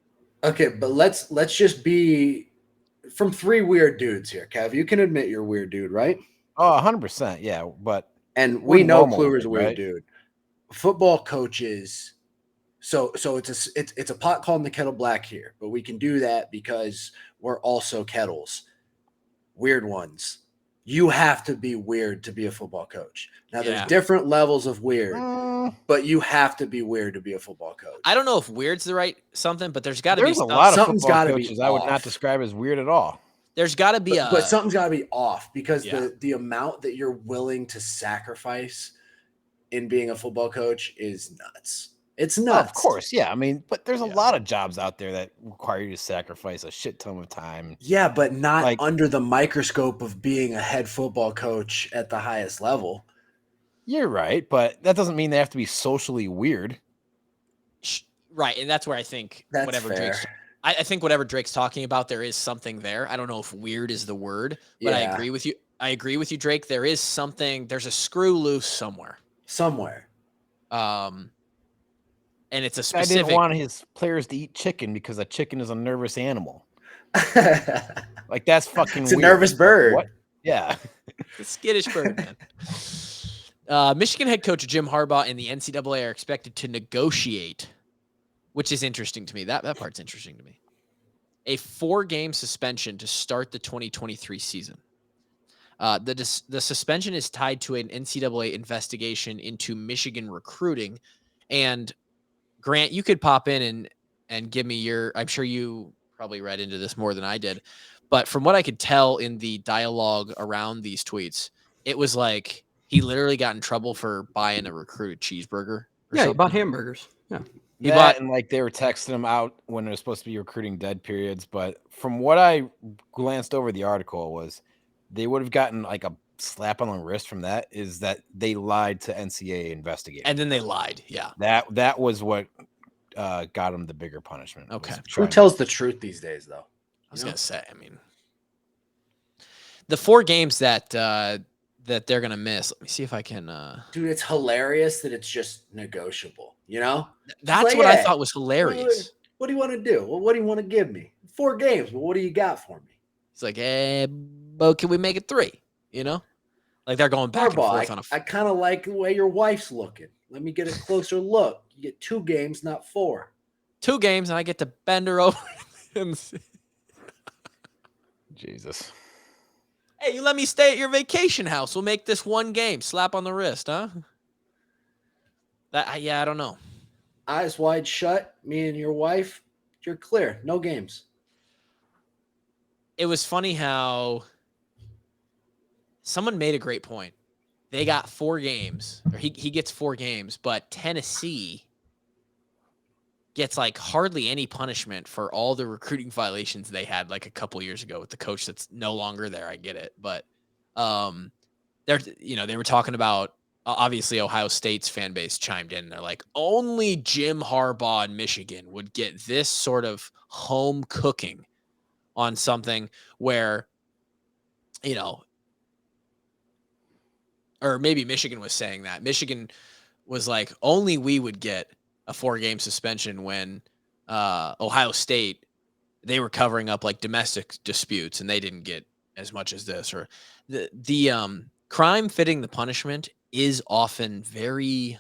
Speaker 1: Okay, but let's just be from three weird dudes here, Kev. You can admit you're a weird dude, right?
Speaker 3: Oh, 100%, yeah. But
Speaker 1: And we know
Speaker 3: normal,
Speaker 1: Kluwer's a weird
Speaker 3: right?
Speaker 1: dude. Football coaches. So it's a pot calling the kettle black here, but we can do that because we're also kettles, weird ones. You have to be weird to be a football coach. Now there's different levels of weird, but you have to be weird to be a football coach.
Speaker 2: I don't know if weird's the right something, but there's got to be
Speaker 3: a lot of
Speaker 1: something's
Speaker 3: football
Speaker 1: gotta be
Speaker 3: coaches I would not
Speaker 1: off.
Speaker 3: describe as weird at all.
Speaker 2: There's got to be
Speaker 1: but something's got to be off because
Speaker 2: Yeah.
Speaker 1: the amount that you're willing to sacrifice in being a football coach is nuts. It's nuts.
Speaker 3: Of course, yeah. I mean, but there's a
Speaker 2: Yeah.
Speaker 3: lot of jobs out there that require you to sacrifice a shit ton of time.
Speaker 1: Yeah, but not
Speaker 3: Like-
Speaker 1: under the microscope of being a head football coach at the highest level.
Speaker 3: You're right, but that doesn't mean they have to be socially weird.
Speaker 2: right, and that's where I think
Speaker 1: That's
Speaker 2: whatever
Speaker 1: fair.
Speaker 2: Jake's. I think whatever Drake's talking about, there is something there. I don't know if weird is the word, but I
Speaker 1: Yeah.
Speaker 2: agree with you. I agree with you, Drake. There is something. There's a screw loose somewhere.
Speaker 1: Somewhere.
Speaker 2: And it's a
Speaker 3: I didn't
Speaker 2: specific.
Speaker 3: want his players to eat chicken because a chicken is a nervous animal.
Speaker 1: It's
Speaker 3: Like that's fucking
Speaker 1: a
Speaker 3: weird.
Speaker 1: nervous bird.
Speaker 3: What? Yeah.
Speaker 2: The skittish bird, man. Michigan head coach Jim Harbaugh and the NCAA are expected to negotiate, which is interesting to me. That part's interesting to me. A 4-game suspension to start the 2023 season. The suspension is tied to an NCAA investigation into Michigan recruiting. And Grant, you could pop in and give me your, I'm sure you probably read into this more than I did, but from what I could tell in the dialogue around these tweets, it was like he literally got in trouble for buying a recruited cheeseburger.
Speaker 4: Yeah, he bought hamburgers. Yeah.
Speaker 2: He bought,
Speaker 3: and like they were texting him out when they're supposed to be recruiting dead periods. But from what I glanced over the article was they would have gotten like a slap on the wrist from that is that they lied to NCAA investigators.
Speaker 2: and then they lied. Yeah.
Speaker 3: That was what got him the bigger punishment.
Speaker 2: Okay.
Speaker 1: Who tells the truth these days, though?
Speaker 2: I was gonna say, I mean, the 4 games that they're gonna miss. Let me see if I can.
Speaker 1: Dude, it's hilarious that it's just negotiable. You know,
Speaker 2: That's
Speaker 1: like,
Speaker 2: what I
Speaker 1: hey,
Speaker 2: thought was hilarious.
Speaker 1: what do you want to do? Well, what do you want to give me? 4 games. Well, what do you got for me?
Speaker 2: It's like, but can we make it 3? You know, like they're going back and
Speaker 1: Harbaugh,
Speaker 2: forth on a.
Speaker 1: I kind of like the way your wife's looking. Let me get a closer look. You get 2 games, not 4.
Speaker 2: 2 games, and I get to bend her over. And
Speaker 3: Jesus.
Speaker 2: hey, you let me stay at your vacation house. We'll make this 1 game. Slap on the wrist, huh? I don't know.
Speaker 1: Eyes wide shut. Me and your wife, you're clear. No games.
Speaker 2: It was funny how someone made a great point. They got 4 games, or he gets 4 games, but Tennessee gets like hardly any punishment for all the recruiting violations they had like a couple years ago with the coach that's no longer there. I get it, but they were talking about obviously Ohio State's fan base chimed in. They're like, only Jim Harbaugh in Michigan would get this sort of home cooking on something where, or maybe Michigan was saying that. Michigan was like, only we would get a 4-game suspension when Ohio State, they were covering up like domestic disputes and they didn't get as much as this. Or the crime fitting the punishment is often very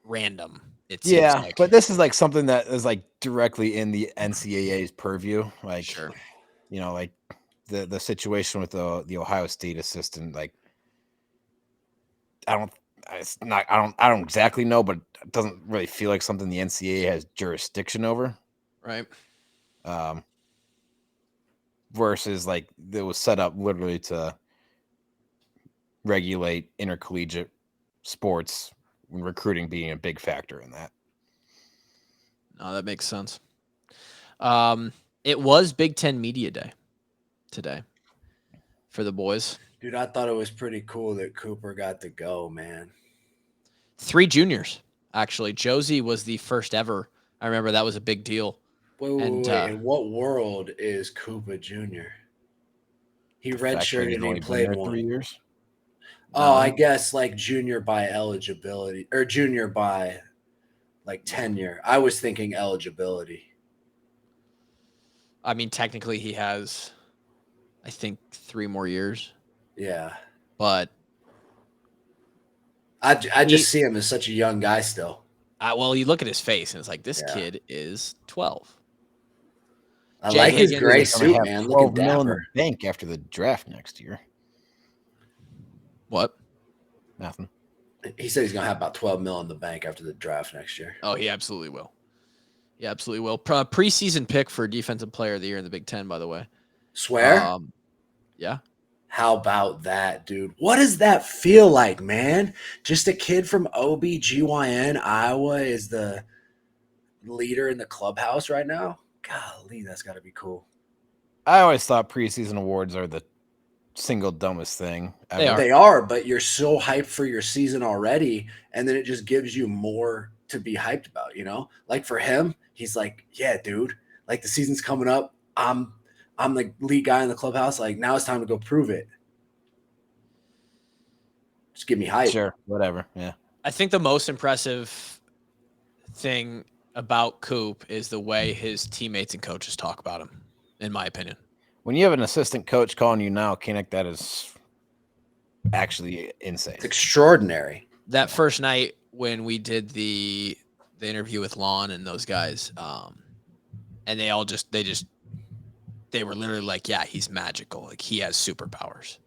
Speaker 2: random. It seems like.
Speaker 3: But this is like something that is like directly in the NCAA's purview. Like,
Speaker 2: Sure.
Speaker 3: Like the situation with the Ohio State assistant. Like, I don't exactly know, but it doesn't really feel like something the NCAA has jurisdiction over.
Speaker 2: Right.
Speaker 3: Versus like it was set up literally to regulate intercollegiate sports, recruiting being a big factor in that.
Speaker 2: No, that makes sense. It was Big Ten Media Day today for the boys.
Speaker 1: Dude, I thought it was pretty cool that Cooper got to go, man.
Speaker 2: 3 juniors, actually. Josie was the first ever. I remember that was a big deal.
Speaker 1: Wait. In what world is Koopa Jr.? He redshirted and he played
Speaker 3: 3 years.
Speaker 1: Oh, I guess like junior by eligibility or junior by like tenure. I was thinking eligibility.
Speaker 2: I mean, technically he has, I think, 3 more years.
Speaker 1: Yeah.
Speaker 2: But
Speaker 1: I just see him as such a young guy still.
Speaker 2: Well, you look at his face and it's like, this kid is 12.
Speaker 1: I
Speaker 2: Jay
Speaker 1: like his
Speaker 2: Higgins
Speaker 1: gray
Speaker 3: He's gonna
Speaker 1: suit,
Speaker 3: have
Speaker 1: man.
Speaker 3: 12
Speaker 1: Looking
Speaker 3: mil in the
Speaker 1: dapper.
Speaker 3: bank after the draft next year.
Speaker 2: What?
Speaker 3: Nothing.
Speaker 1: He said he's going to have about 12 mil in the bank after the draft next year.
Speaker 2: Oh, he absolutely will. He absolutely will. Preseason pick for Defensive Player of the Year in the Big Ten, by the way.
Speaker 1: Swear?
Speaker 2: Yeah.
Speaker 1: How about that, dude? What does that feel like, man? Just a kid from OBGYN, Iowa, is the leader in the clubhouse right now? Golly, that's got to be cool.
Speaker 3: I always thought preseason awards are the single dumbest thing ever.
Speaker 2: They are.
Speaker 1: They are, but you're so hyped for your season already, and then it just gives you more to be hyped about, Like for him, he's like, yeah, dude, like the season's coming up. I'm the lead guy in the clubhouse. Like now it's time to go prove it. Just give me hype.
Speaker 3: Sure, whatever. Yeah.
Speaker 2: I think the most impressive thing about Coop is the way his teammates and coaches talk about him, in my opinion.
Speaker 3: When you have an assistant coach calling you now, Kinnick, that is actually insane.
Speaker 1: It's extraordinary.
Speaker 2: That first night when we did the interview with Lon and those guys, and they were literally like, yeah, he's magical. Like he has superpowers.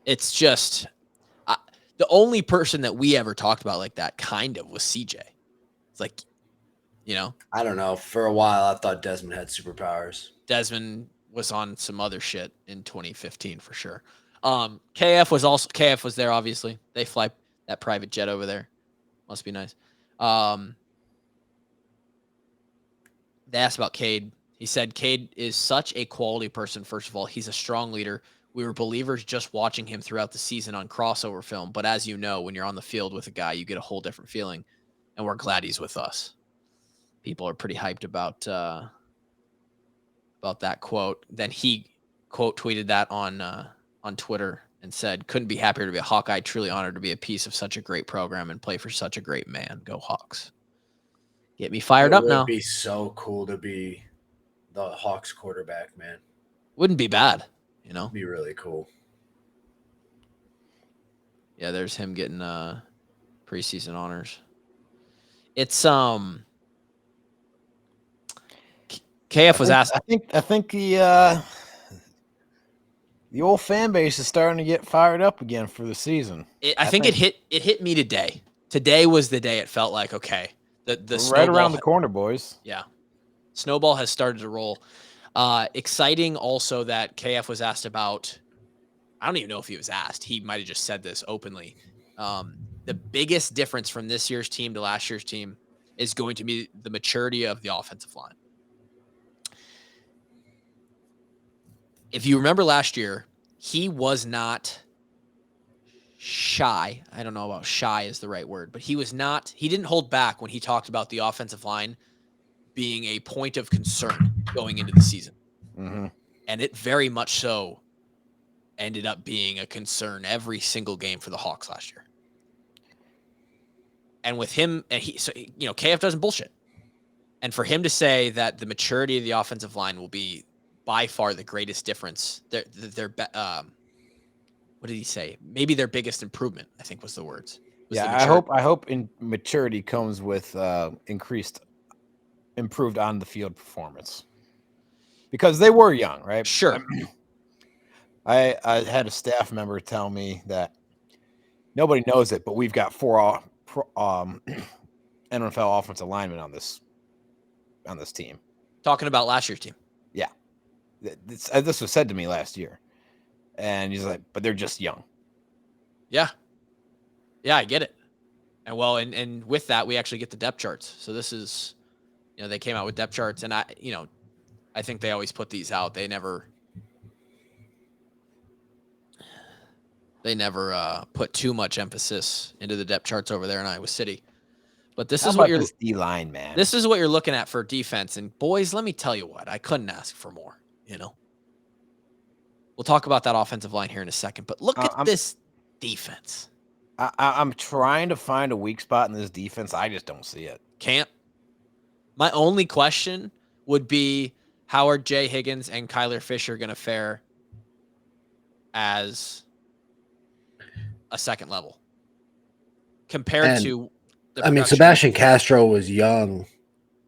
Speaker 2: It's just the only person that we ever talked about like that kind of was CJ. It's like,
Speaker 1: I don't know. For a while, I thought Desmond had superpowers.
Speaker 2: Desmond was on some other shit in 2015 for sure. KF was there, obviously. They fly that private jet over there. Must be nice. They asked about Cade. He said, Cade is such a quality person. First of all, he's a strong leader. We were believers just watching him throughout the season on crossover film. But as you know, when you're on the field with a guy, you get a whole different feeling. And we're glad he's with us. People are pretty hyped about that quote. Then he quote tweeted that on Twitter and said, couldn't be happier to be a Hawkeye. Truly honored to be a piece of such a great program and play for such a great man. Go Hawks. Get me fired up now.
Speaker 1: It would be so cool to be the Hawks quarterback, man.
Speaker 2: Wouldn't be bad,
Speaker 1: It'd be really cool.
Speaker 2: Yeah, there's him getting preseason honors. It's KF was asked.
Speaker 3: I think the old fan base is starting to get fired up again for the season.
Speaker 2: I think it hit me today. Today was the day it felt like, okay, the
Speaker 3: right around the corner, boys.
Speaker 2: Yeah. Snowball has started to roll. Exciting also that KF was asked about, I don't even know if he was asked. He might have just said this openly. The biggest difference from this year's team to last year's team is going to be the maturity of the offensive line. If you remember last year, he was not shy. I don't know about shy is the right word, but he didn't hold back when he talked about the offensive line being a point of concern going into the season.
Speaker 3: Mm-hmm.
Speaker 2: And it very much so ended up being a concern every single game for the Hawks last year. And with him, and KF doesn't bullshit. And for him to say that the maturity of the offensive line will be by far the greatest difference, what did he say? Maybe their biggest improvement, I think was the words.
Speaker 3: Yeah, I hope in maturity comes with improved on the field performance, because they were young, right?
Speaker 2: Sure.
Speaker 3: I had a staff member tell me that nobody knows it, but we've got 4 NFL offensive linemen on this team.
Speaker 2: Talking about last year's team.
Speaker 3: Yeah, this was said to me last year, and he's like, but they're just young.
Speaker 2: Yeah, I get it. And well, and with that, we actually get the depth charts. So this is, they came out with depth charts, and I think they always put these out. They never put too much emphasis into the depth charts over there in Iowa City. But this is what you're
Speaker 3: D-line, man.
Speaker 2: This is what you're looking at for defense. And boys, let me tell you what, I couldn't ask for more. We'll talk about that offensive line here in a second. But look at this defense.
Speaker 3: I'm trying to find a weak spot in this defense. I just don't see it.
Speaker 2: Can't. My only question would be, how are Jay Higgins and Kyler Fisher going to fare as a second level compared to
Speaker 1: Sebastian Castro was young.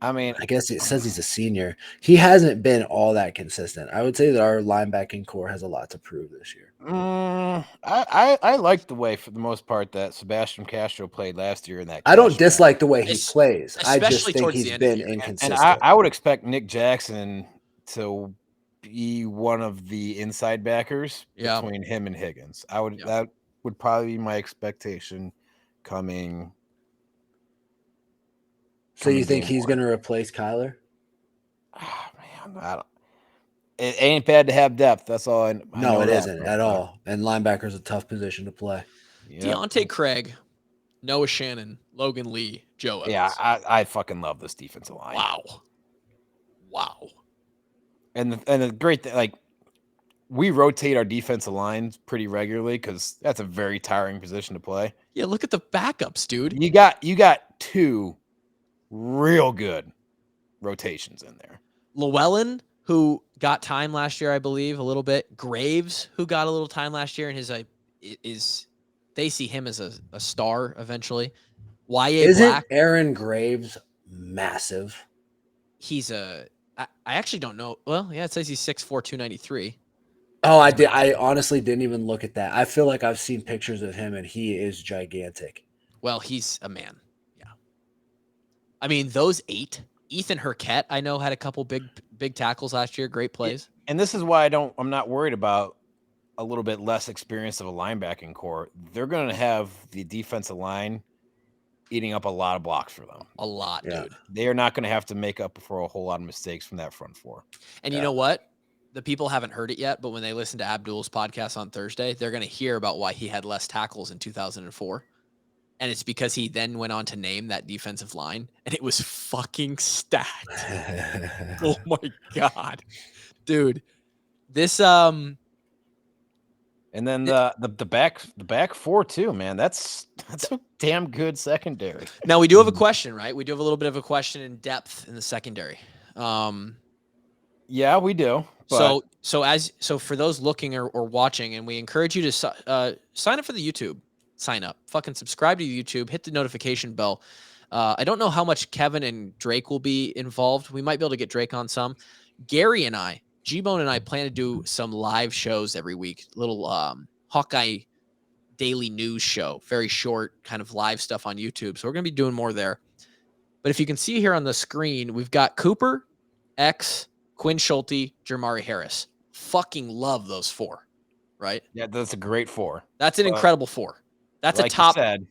Speaker 3: I
Speaker 1: guess it says he's a senior. He hasn't been all that consistent. I would say that our linebacking core has a lot to prove this year.
Speaker 3: I like the way, for the most part, that Sebastian Castro played last year in that.
Speaker 1: I don't dislike the way he plays. I just think
Speaker 2: towards
Speaker 1: he's
Speaker 2: the end
Speaker 1: been
Speaker 2: of the year.
Speaker 1: inconsistent.
Speaker 3: And I would expect Nick Jackson to be one of the inside backers between him and Higgins. That would probably be my expectation coming.
Speaker 1: So you think he's going to replace Kyler?
Speaker 3: Oh, man, it ain't bad to have depth. That's all.
Speaker 1: No, it isn't at all. And linebacker's a tough position to play.
Speaker 2: Deontay Craig, Noah Shannon, Logan Lee, Joe Evans.
Speaker 3: Yeah, I fucking love this defensive line.
Speaker 2: Wow.
Speaker 3: And the great thing, like, we rotate our defensive lines pretty regularly because that's a very tiring position to play.
Speaker 2: Yeah, look at the backups, dude.
Speaker 3: You got 2 real good rotations in there.
Speaker 2: Llewellyn, who got time last year, I believe, a little bit. Graves, who got a little time last year, and they see him as a star eventually.
Speaker 1: Isn't
Speaker 2: Black,
Speaker 1: Aaron Graves massive?
Speaker 2: I actually don't know. Well, yeah, it says he's 6'4", 293.
Speaker 1: Oh, I did. I honestly didn't even look at that. I feel like I've seen pictures of him, and he is gigantic.
Speaker 2: Well, he's a man. Yeah. I mean, those 8. Ethan Herquette, I know, had a couple big tackles last year. Great plays.
Speaker 3: And this is why I'm not worried about a little bit less experience of a linebacking core. They're going to have the defensive line eating up a lot of blocks for them.
Speaker 2: A lot, dude.
Speaker 3: They are not going to have to make up for a whole lot of mistakes from that front 4.
Speaker 2: And you know what? The people haven't heard it yet, but when they listen to Abdul's podcast on Thursday, they're going to hear about why he had less tackles in 2004. And it's because he then went on to name that defensive line, and it was fucking stacked. Oh my God. Dude. This
Speaker 3: and then the back 4 too, man. That's a damn good secondary.
Speaker 2: Now we do have a question, right? We do have a little bit of a question in depth in the secondary.
Speaker 3: Yeah, we do. But...
Speaker 2: So for those looking or watching, and we encourage you to sign up for the YouTube. Sign up, fucking subscribe to YouTube, hit the notification bell. I don't know how much Kevin and Drake will be involved. We might be able to get Drake on some. Gary and I, G-Bone and I, plan to do some live shows every week. Little Hawkeye daily news show, very short kind of live stuff on YouTube. So we're going to be doing more there. But if you can see here on the screen, we've got Cooper, X, Quinn Schulte, Jermari Harris. Fucking love those 4, right?
Speaker 3: Yeah, that's a great 4.
Speaker 2: That's an incredible 4. That's
Speaker 3: like
Speaker 2: a top.
Speaker 3: You said,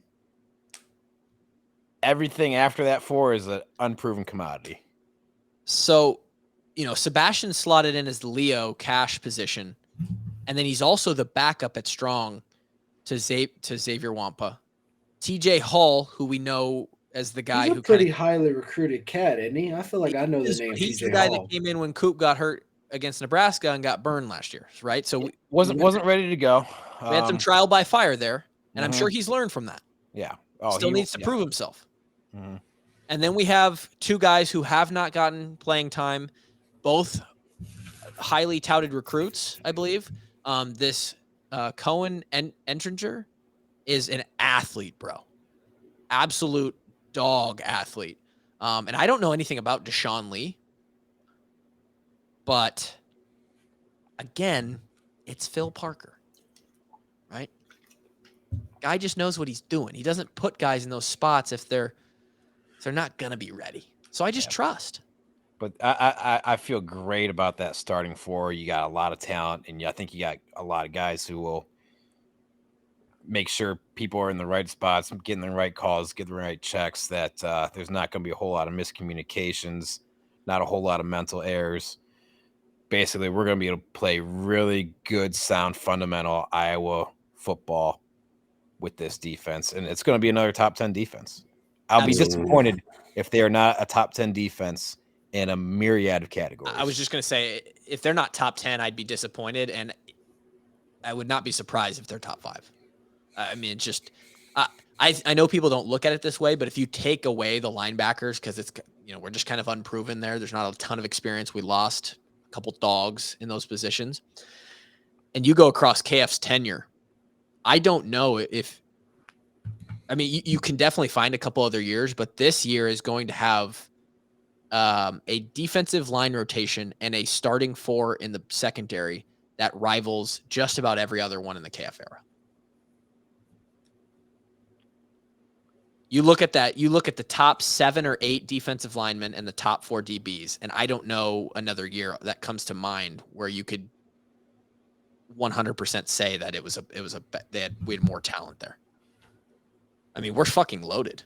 Speaker 3: everything after that 4 is an unproven commodity.
Speaker 2: So, Sebastian slotted in as the Leo cash position, and then he's also the backup at strong to Xavier Wampa. TJ Hall, who we know as the guy
Speaker 1: he's a pretty highly recruited cat, isn't he? I feel like I know the name.
Speaker 2: He's
Speaker 1: TJ
Speaker 2: the guy
Speaker 1: Hall.
Speaker 2: that came in when Coop got hurt against Nebraska and got burned last year, right? So
Speaker 3: wasn't ready to go.
Speaker 2: We had some trial by fire there. And I'm sure he's learned from that.
Speaker 3: Yeah.
Speaker 2: Still needs to prove himself. And then we have 2 guys who have not gotten playing time, both highly touted recruits, I believe. This Cohen Entringer is an athlete, bro. Absolute dog athlete. And I don't know anything about Deshaun Lee. But, again, it's Phil Parker, right? Guy just knows what he's doing. He doesn't put guys in those spots if they're not gonna be ready. So I just trust.
Speaker 3: But I feel great about that starting 4. You got a lot of talent, and I think you got a lot of guys who will make sure people are in the right spots, getting the right calls, getting the right checks. That there's not going to be a whole lot of miscommunications, not a whole lot of mental errors. Basically, we're going to be able to play really good, sound, fundamental Iowa football with this defense, and it's going to be another top 10 defense. I'll be disappointed if they are not a top 10 defense in a myriad of categories.
Speaker 2: I was just going to say, if they're not top 10, I'd be disappointed, and I would not be surprised if they're top 5. I mean, it's just I know people don't look at it this way, but if you take away the linebackers, because it's we're just kind of unproven there. There's not a ton of experience. We lost a couple dogs in those positions, and you go across KF's tenure. I don't know if. I mean, you can definitely find a couple other years, but this year is going to have a defensive line rotation and a starting 4 in the secondary that rivals just about every other one in the KF era. You look at that. You look at the top 7 or 8 defensive linemen and the top 4 DBs, and I don't know another year that comes to mind where you could 100% say that we had more talent there. I mean, we're fucking loaded,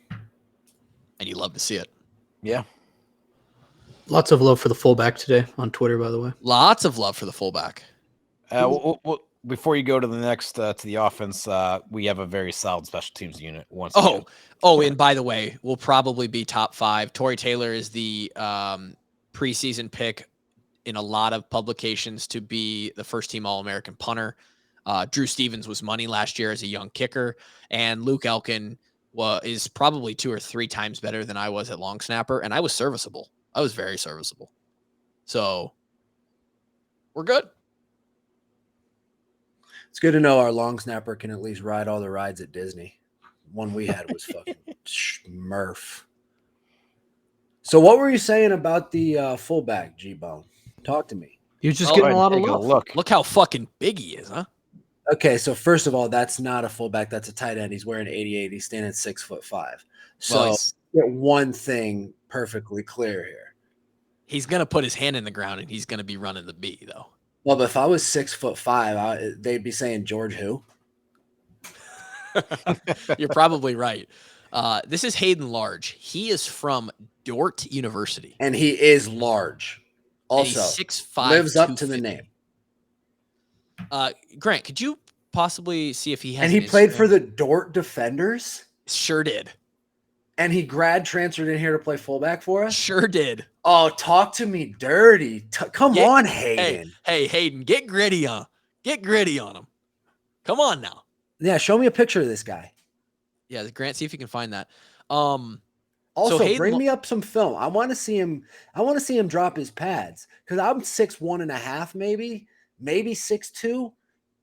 Speaker 2: and you love to see it.
Speaker 3: Yeah.
Speaker 4: Lots of love for the fullback today on Twitter, by the way.
Speaker 2: Lots of love for the fullback.
Speaker 3: before you go to the next to the offense, we have a very solid special teams unit. Once
Speaker 2: Oh,
Speaker 3: again.
Speaker 2: and by the way, we'll probably be top 5. Torrey Taylor is the preseason pick in a lot of publications to be the first team All-American punter. Drew Stevens was money last year as a young kicker, and Luke Elkin is probably 2 or 3 times better than I was at long snapper, and I was serviceable. I was very serviceable. So we're good.
Speaker 1: It's good to know our long snapper can at least ride all the rides at Disney. One we had was fucking Murph. So what were you saying about the fullback, G-Bone? Talk to me.
Speaker 4: You're just
Speaker 2: Oh,
Speaker 4: getting a lot of
Speaker 3: Take a
Speaker 4: love.
Speaker 3: look.
Speaker 2: Look how fucking big he is, huh?
Speaker 1: Okay, so first of all, that's not a fullback. That's a tight end. He's wearing 88. He's standing 6'5". So
Speaker 2: Well,
Speaker 1: get one thing perfectly clear here.
Speaker 2: he's going to put his hand in the ground, and he's going to be running the B, though.
Speaker 1: Well, but if I was 6'5", they'd be saying George who?
Speaker 2: You're probably right. This is Hayden Large. He is from Dordt University.
Speaker 1: And he is large.
Speaker 2: And he's
Speaker 1: Also,
Speaker 2: 6'5",
Speaker 1: lives up to the
Speaker 2: 250.
Speaker 1: name.
Speaker 2: Grant, could you possibly see if he has
Speaker 1: And he
Speaker 2: an
Speaker 1: played
Speaker 2: Instagram?
Speaker 1: for the Dort Defenders.
Speaker 2: Sure did.
Speaker 1: And he grad transferred in here to play fullback for us.
Speaker 2: Sure did.
Speaker 1: Oh, talk to me dirty. Come
Speaker 2: Yeah,
Speaker 1: on, Hayden.
Speaker 2: Hey, Hayden, get gritty on him. Come on now.
Speaker 1: Yeah, show me a picture of this guy.
Speaker 2: Yeah, Grant, see if you can find that.
Speaker 1: Also,
Speaker 2: Hayden
Speaker 1: bring me up some film. I want to see him. I want to see him drop his pads because I'm 6'1.5", maybe 6'2",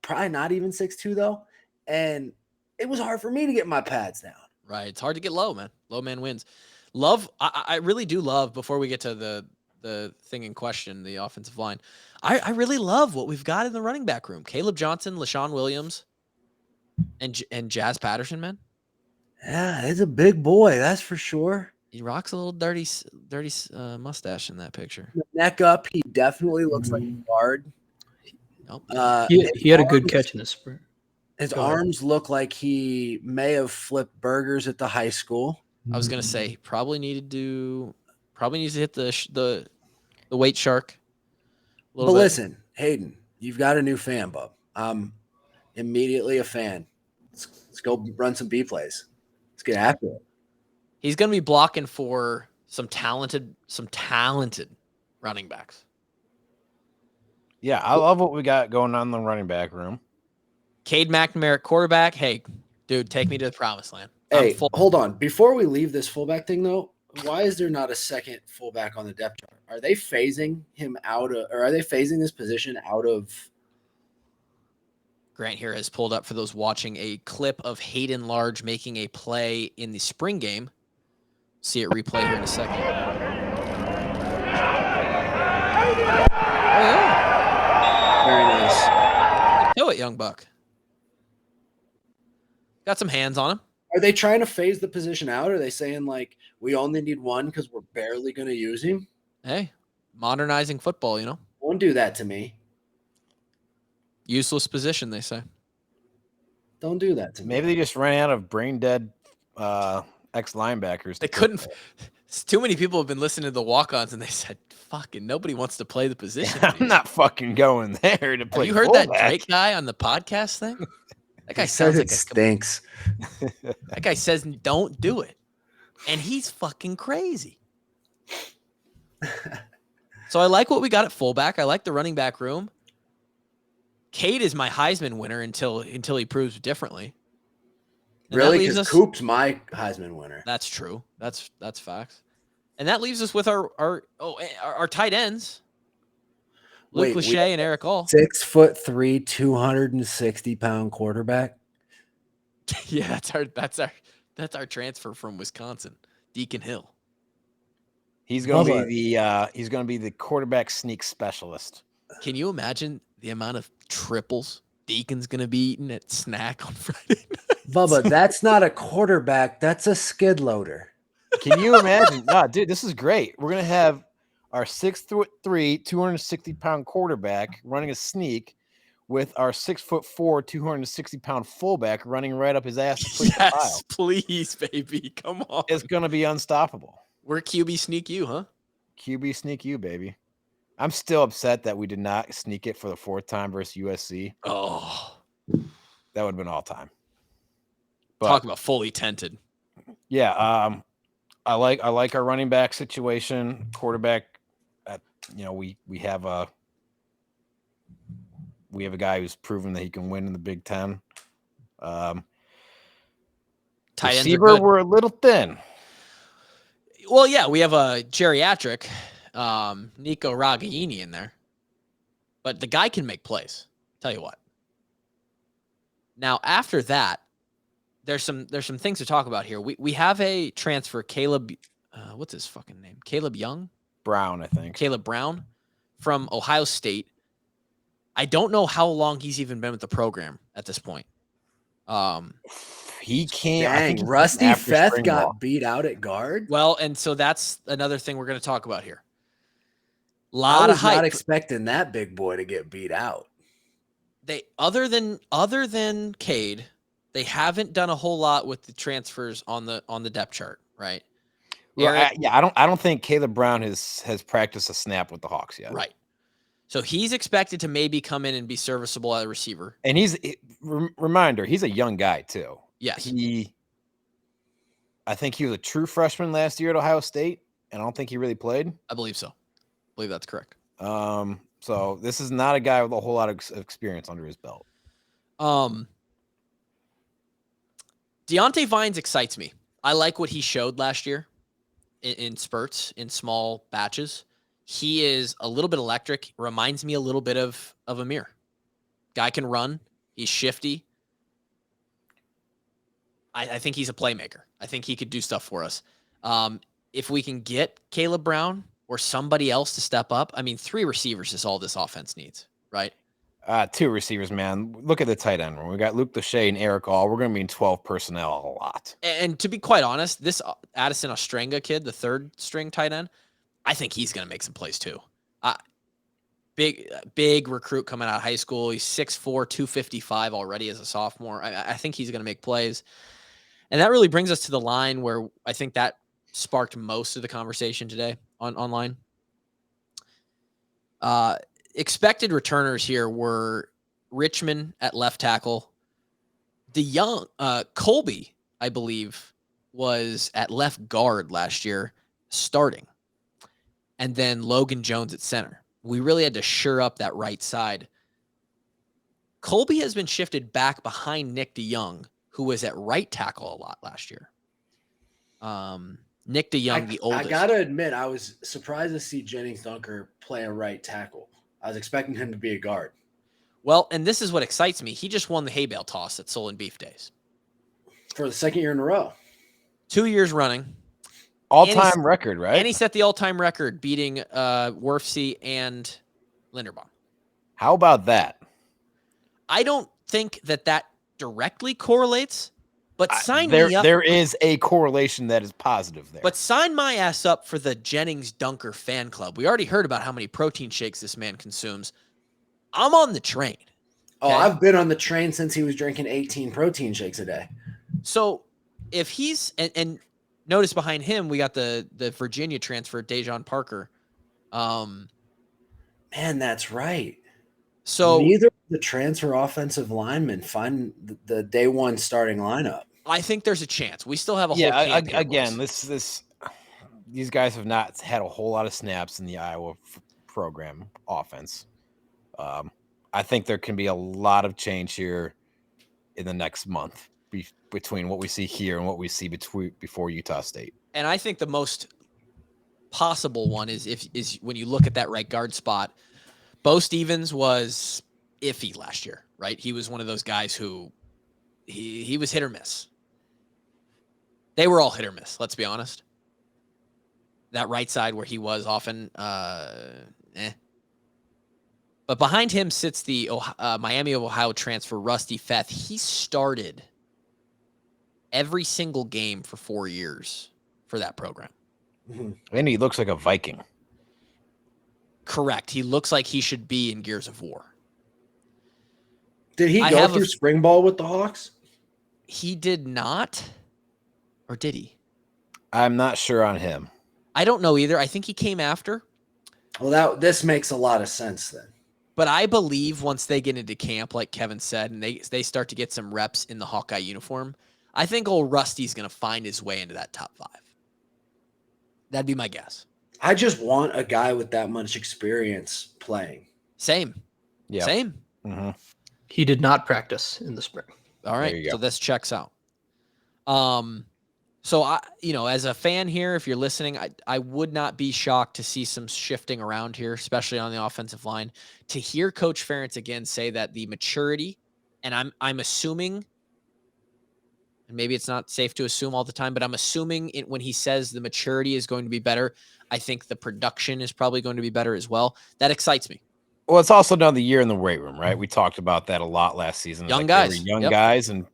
Speaker 1: probably not even 6'2" though. And it was hard for me to get my pads down.
Speaker 2: Right. It's hard to get low, man. Low man wins. Love. I really do love, before we get to the thing in question, the offensive line, I really love what we've got in the running back room. Caleb Johnson, LaShawn Williams, and Jazz Patterson, man.
Speaker 1: Yeah, he's a big boy, that's for sure.
Speaker 2: He rocks a little dirty mustache in that picture.
Speaker 1: Neck up, he definitely looks like a guard.
Speaker 2: Nope.
Speaker 4: He had a good catch in the sprint.
Speaker 1: His
Speaker 4: Go ahead.
Speaker 1: arms look like he may have flipped burgers at the high school.
Speaker 2: I was gonna say probably needs to hit the weight shark. A
Speaker 1: But
Speaker 2: little bit.
Speaker 1: listen, Hayden, you've got a new fan, bub. I'm immediately a fan. Let's go run some B plays. Let's get after it.
Speaker 2: He's gonna be blocking for some talented running backs.
Speaker 3: Yeah, I love what we got going on in the running back room.
Speaker 2: Cade McNamara, quarterback. Hey, dude, take me to the promised land.
Speaker 1: Hey, hold on. Before we leave this fullback thing, though, why is there not a second fullback on the depth chart? Are they phasing him out of, or are they phasing this position out of?
Speaker 2: Grant here has pulled up for those watching a clip of Hayden Large making a play in the spring game. See it replay here in a second. Oh, yeah.
Speaker 1: Very nice.
Speaker 2: Do it, young buck. Got some hands on him.
Speaker 1: Are they trying to phase the position out? Are they saying, like, we only need one because we're barely going to use him?
Speaker 2: Hey, modernizing football, you know.
Speaker 1: Don't do that to me.
Speaker 2: Useless position, they say.
Speaker 1: Don't do that to me.
Speaker 3: Maybe they just ran out of brain dead ex linebackers.
Speaker 2: They couldn't. Too many people have been listening to the walk-ons, and they said, "Fucking nobody wants to play the position."
Speaker 3: I'm not fucking going there to play.
Speaker 2: Have you heard that
Speaker 3: fullback.
Speaker 2: Drake guy on the podcast thing? That guy
Speaker 1: He
Speaker 2: sounds
Speaker 1: says
Speaker 2: like
Speaker 1: it stinks.
Speaker 2: that guy says don't do it, and he's fucking crazy. So I like what we got at fullback. I like the running back room. Cade is my Heisman winner until he proves differently. And
Speaker 1: Really?
Speaker 2: that leaves
Speaker 1: Because
Speaker 2: us-
Speaker 1: Coop's my Heisman winner.
Speaker 2: That's true. That's facts. And that leaves us with our tight ends. Luke
Speaker 1: Wait, we
Speaker 2: Lachey and Eric All.
Speaker 1: 6'3", 260-pound quarterback.
Speaker 2: Yeah, that's our transfer from Wisconsin, Deacon Hill.
Speaker 3: He's going to
Speaker 1: Bubba.
Speaker 3: be the quarterback sneak specialist.
Speaker 2: Can you imagine the amount of triples Deacon's going to be eating at snack on Friday night?
Speaker 1: Bubba, that's not a quarterback. That's a skid loader.
Speaker 3: Can you imagine? No, dude, this is great. We're going to have our 6'3", 260-pound quarterback running a sneak with our 6'4", 260-pound fullback running right up his ass. To push the
Speaker 2: Yes,
Speaker 3: pile.
Speaker 2: please, baby. Come on.
Speaker 3: It's going to be unstoppable.
Speaker 2: We're QB sneak you, huh?
Speaker 3: QB sneak you, baby. I'm still upset that we did not sneak it for the 4th time versus USC.
Speaker 2: Oh,
Speaker 3: That would have been all time.
Speaker 2: talk about fully tented.
Speaker 3: Yeah, I like our running back situation, quarterback. We have a guy who's proven that he can win in the Big Ten.
Speaker 2: Tight ends are
Speaker 3: Receiver,
Speaker 2: good.
Speaker 3: we're a little thin.
Speaker 2: Well, yeah, we have a geriatric Nico Ragaini in there, but the guy can make plays. Tell you what. Now after that, there's some things to talk about here. We have a transfer, Caleb. What's his fucking name? Caleb
Speaker 3: Brown, I think.
Speaker 2: Caleb Brown from Ohio State. I don't know how long he's even been with the program at this point.
Speaker 3: He can't. I think
Speaker 1: Dang, Rusty
Speaker 3: after
Speaker 1: Feth
Speaker 3: spring
Speaker 1: got
Speaker 3: ball.
Speaker 1: beat out at guard.
Speaker 2: Well, and so that's another thing we're going to talk about here.
Speaker 1: I
Speaker 2: Lot of
Speaker 1: was not
Speaker 2: hype.
Speaker 1: expecting that big boy to get beat out.
Speaker 2: They other than Cade, they haven't done a whole lot with the transfers on the depth chart, right?
Speaker 3: Well,
Speaker 2: Eric-
Speaker 3: I don't think Caleb Brown has practiced a snap with the Hawks yet.
Speaker 2: Right. So he's expected to maybe come in and be serviceable as a receiver.
Speaker 3: And reminder, he's a young guy too.
Speaker 2: Yes.
Speaker 3: I think he was a true freshman last year at Ohio State, and I don't think he really played.
Speaker 2: I believe so. I believe that's correct.
Speaker 3: So this is not a guy with a whole lot of experience under his belt.
Speaker 2: Deontay Vines excites me. I like what he showed last year in spurts, in small batches. He is a little bit electric. Reminds me a little bit of Amir. Guy can run. He's shifty. I think he's a playmaker. I think he could do stuff for us. If we can get Caleb Brown or somebody else to step up, I mean, 3 receivers is all this offense needs, right?
Speaker 3: 2 receivers, man. Look at the tight end room. We got Luke Lachey and Eric All. We're going to be in 12 personnel a lot.
Speaker 2: And to be quite honest, this Addison Ostrenga kid, the 3rd string tight end, I think he's going to make some plays too. Big recruit coming out of high school. He's 6'4", 255 already as a sophomore. I think he's going to make plays. And that really brings us to the line where I think that sparked most of the conversation today online. Expected returners here were Richmond at left tackle. Colby, I believe, was at left guard last year starting. And then Logan Jones at center. We really had to shore up that right side. Colby has been shifted back behind Nick DeYoung, who was at right tackle a lot last year. Nick DeYoung, the oldest.
Speaker 1: I got to admit, I was surprised to see Jennings Dunker play a right tackle. I was expecting him to be a guard.
Speaker 2: Well, and this is what excites me. He just won the hay bale toss at Soul and Beef Days.
Speaker 1: For the 2nd year in a row.
Speaker 2: 2 years running.
Speaker 3: All-time record, right?
Speaker 2: And he set the all-time record, beating Werfsey and Linderbaum.
Speaker 3: How about that?
Speaker 2: I don't think that directly correlates, but sign me up.
Speaker 3: There is a correlation that is positive there.
Speaker 2: But sign my ass up for the Jennings Dunker fan club. We already heard about how many protein shakes this man consumes. I'm on the train.
Speaker 1: Oh, I've been on the train since he was drinking 18 protein shakes a day.
Speaker 2: So if he's and notice behind him, we got the Virginia transfer, Dejon Parker.
Speaker 1: Man, that's right.
Speaker 2: So
Speaker 1: neither of the transfer offensive linemen find the day one starting lineup.
Speaker 2: I think there's a chance. We still have a whole camp here,
Speaker 3: again,
Speaker 2: boys.
Speaker 3: these guys have not had a whole lot of snaps in the Iowa program offense. I think there can be a lot of change here in the next month between what we see here and what we see before Utah State.
Speaker 2: And I think the most possible one is when you look at that right guard spot. Bo Stevens was iffy last year, right? He was one of those guys who he was hit or miss. They were all hit or miss, let's be honest. That right side where he was often But behind him sits the Miami of Ohio transfer, Rusty Feth. He started every single game for 4 years for that program.
Speaker 1: Mm-hmm.
Speaker 3: And he looks like a Viking.
Speaker 2: Correct. He looks like he should be in Gears of War.
Speaker 1: Did he go through spring ball with the Hawks?
Speaker 2: He did not. Or did he?
Speaker 3: I'm not sure on him.
Speaker 2: I don't know either. I think he came after.
Speaker 1: Well, this makes a lot of sense then.
Speaker 2: But I believe once they get into camp, like Kevin said, and they start to get some reps in the Hawkeye uniform, I think old Rusty's going to find his way into that top 5. That'd be my guess.
Speaker 1: I just want a guy with that much experience playing.
Speaker 2: Same.
Speaker 3: Yeah.
Speaker 2: Same.
Speaker 3: Mm-hmm.
Speaker 4: He did not practice in the spring.
Speaker 2: All right. So this checks out. So I, as a fan here, if you're listening, I would not be shocked to see some shifting around here, especially on the offensive line. To hear Coach Ferentz again say that the maturity, and I'm assuming, and maybe it's not safe to assume all the time, but I'm assuming when he says the maturity is going to be better, I think the production is probably going to be better as well. That excites me.
Speaker 3: Well, it's also another year in the weight room, right? We talked about that a lot last season.
Speaker 2: Young
Speaker 3: they were
Speaker 2: guys.
Speaker 3: young guys, and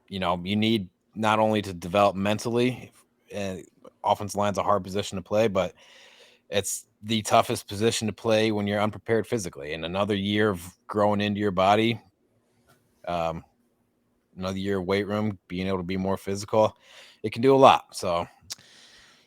Speaker 3: you need not only to develop mentally, offensive line's a hard position to play, but it's the toughest position to play when you're unprepared physically. And another year of growing into your body, another year of weight room, being able to be more physical, it can do a lot. So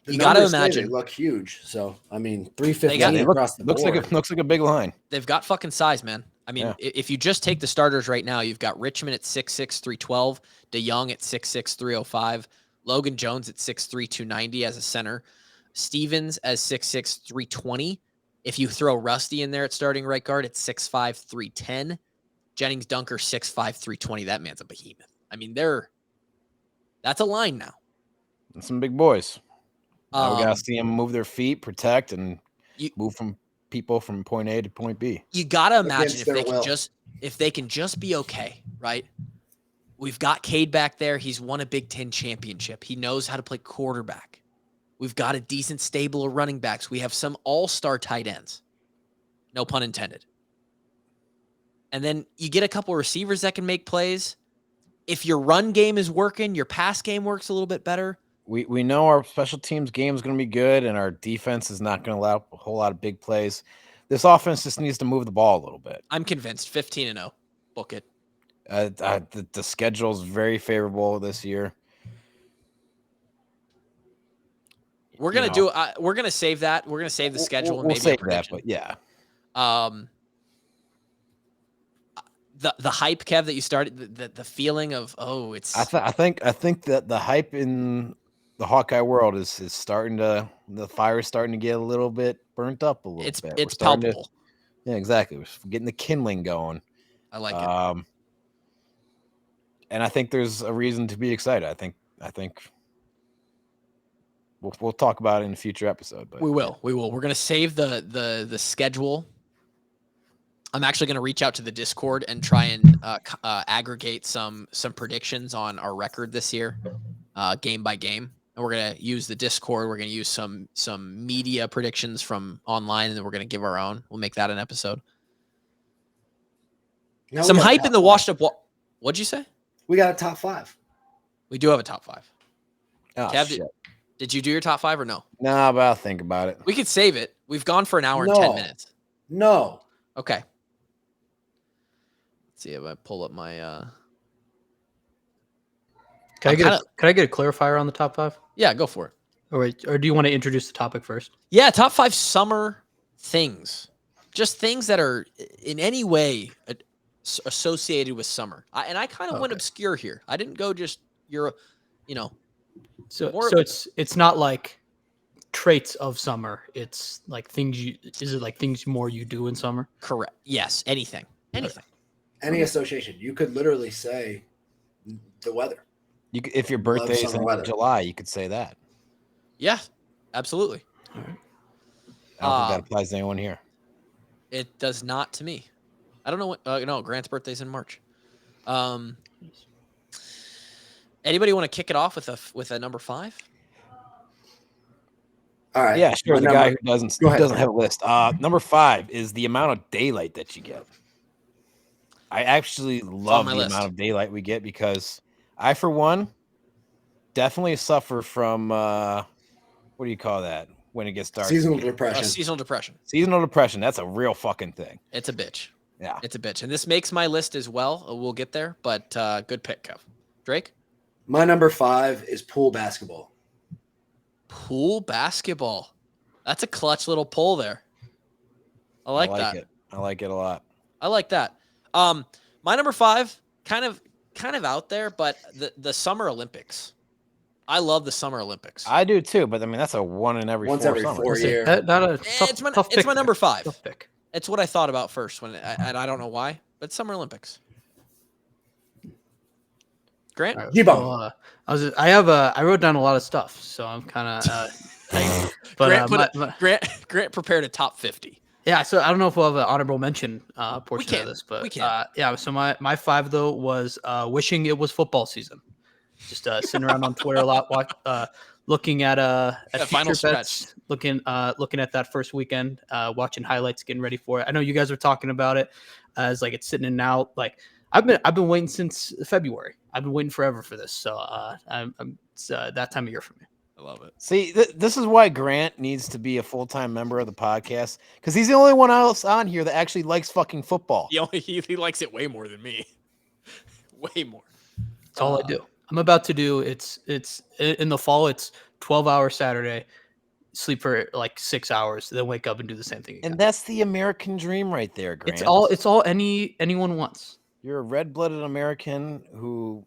Speaker 1: You
Speaker 2: got to imagine
Speaker 1: they look huge. So I mean, 315 across the
Speaker 3: looks
Speaker 1: board.
Speaker 3: looks like a big line.
Speaker 2: They've got fucking size, man. I mean, if you just take the starters right now, you've got Richmond at 6'6", 312, DeYoung at 6'6", 305, Logan Jones at 6'3", 290 as a center, Stevens as 6'6", 320. If you throw Rusty in there at starting right guard, it's 6'5", 310. Jennings Dunker 6'5", 320. That man's a behemoth. I mean, that's a line now.
Speaker 3: And some big boys. Now we gotta see them move their feet, protect, and move from people from point A to point B.
Speaker 2: You gotta imagine if they can just be okay, right? We've got Cade back there. He's won a Big Ten championship. He knows how to play quarterback. We've got a decent stable of running backs. We have some all-star tight ends. No pun intended. And then you get a couple of receivers that can make plays. If your run game is working, your pass game works a little bit better.
Speaker 3: We know our special teams game is going to be good, and our defense is not going to allow a whole lot of big plays. This offense just needs to move the ball a little bit.
Speaker 2: I'm convinced. 15-0. Book it.
Speaker 3: The schedule is very favorable this year.
Speaker 2: We're gonna do. We're gonna save that. We're gonna save the schedule and maybe
Speaker 3: save
Speaker 2: a prediction.
Speaker 3: that. But yeah.
Speaker 2: The hype, Kev, that you started, the feeling of it's.
Speaker 3: I think that the hype in the Hawkeye world is starting to, the fire is starting to get a little bit burnt up a little bit.
Speaker 2: It's palpable.
Speaker 3: Yeah, exactly. We're getting the kindling going.
Speaker 2: I like it.
Speaker 3: And I think there's a reason to be excited. I think we'll talk about it in a future episode. But
Speaker 2: we will. We're gonna save the schedule. I'm actually going to reach out to the Discord and try and aggregate some predictions on our record this year, game by game. And we're going to use the Discord. We're going to use some media predictions from online, and then we're going to give our own. We'll make that an episode.
Speaker 1: Now
Speaker 2: some hype in the washed up. What'd you say?
Speaker 1: We got a top 5.
Speaker 2: We do have a top 5.
Speaker 3: Oh,
Speaker 2: Kev,
Speaker 3: shit.
Speaker 2: did you do your top 5 or no?
Speaker 3: Nah, but I'll think about it.
Speaker 2: We could save it. We've gone for an hour and 10 minutes.
Speaker 1: No.
Speaker 2: Okay. Let's see if I pull up my.
Speaker 4: Can I get a clarifier on the top 5?
Speaker 2: Yeah, go for it.
Speaker 4: Or do you want to introduce the topic first?
Speaker 2: Yeah, top 5 summer things, just things that are in any way associated with summer. I kind of went obscure here. I didn't go just
Speaker 4: So it's not like traits of summer. It's like things is it like things more you do in summer?
Speaker 2: Correct. Yes. Anything.
Speaker 1: Any association. You could literally say the weather.
Speaker 3: If your birthday is in July, you could say that.
Speaker 2: Yeah, absolutely.
Speaker 3: I don't think that applies to anyone here.
Speaker 2: It does not to me. I don't know what. No, Grant's birthday's in March. Anybody want to kick it off with a number 5?
Speaker 1: All right.
Speaker 3: Yeah, sure. The guy who doesn't have a list. Number 5 is the amount of daylight that you get. I actually love the amount of daylight we get because I, for one, definitely suffer from what do you call that when it gets dark?
Speaker 1: Seasonal depression.
Speaker 2: Seasonal depression.
Speaker 3: That's a real fucking thing.
Speaker 2: It's a bitch.
Speaker 3: Yeah,
Speaker 2: it's a bitch, and this makes my list as well. We'll get there, but good pick, Kev. Drake.
Speaker 1: My number 5 is pool basketball.
Speaker 2: Pool basketball. That's a clutch little pull there. I like that.
Speaker 3: it. I like it a lot.
Speaker 2: I like that. My number 5, kind of out there, but the Summer Olympics. I love the Summer Olympics.
Speaker 3: I do too, but I mean that's a one in every
Speaker 1: Once
Speaker 3: 4
Speaker 1: every
Speaker 3: summers.
Speaker 1: 4 year.
Speaker 4: Not a tough,
Speaker 2: It's my
Speaker 4: tough pick.
Speaker 2: number 5.
Speaker 4: Tough pick.
Speaker 2: It's what I thought about first and I don't know why, but Summer Olympics. Grant?
Speaker 4: All right,
Speaker 1: G-Bone.
Speaker 4: well, I wrote down a lot of stuff, so I'm kind of.
Speaker 2: Grant prepared a top 50.
Speaker 4: Yeah, so I don't know if we'll have an honorable mention portion
Speaker 2: can.
Speaker 4: of this, but
Speaker 2: We can.
Speaker 4: yeah. So my 5 though was wishing it was football season. Just sitting around on Twitter a lot, looking at
Speaker 2: final
Speaker 4: future bets, looking at that first weekend, watching highlights, getting ready for it. I know you guys are talking about it as like it's sitting in now. Like I've been waiting since February. I've been waiting forever for this. So it's that time of year for me.
Speaker 2: I love it.
Speaker 3: See, this is why Grant needs to be a full-time member of the podcast because he's the only one else on here that actually likes fucking football.
Speaker 2: He likes it way more than me. Way more.
Speaker 4: That's all I do. I'm about to do it's in the fall. It's 12-hour Saturday, sleep for like 6 hours, then wake up and do the same thing again.
Speaker 3: And that's the American dream right there, Grant.
Speaker 4: It's all anyone wants.
Speaker 3: You're a red-blooded American who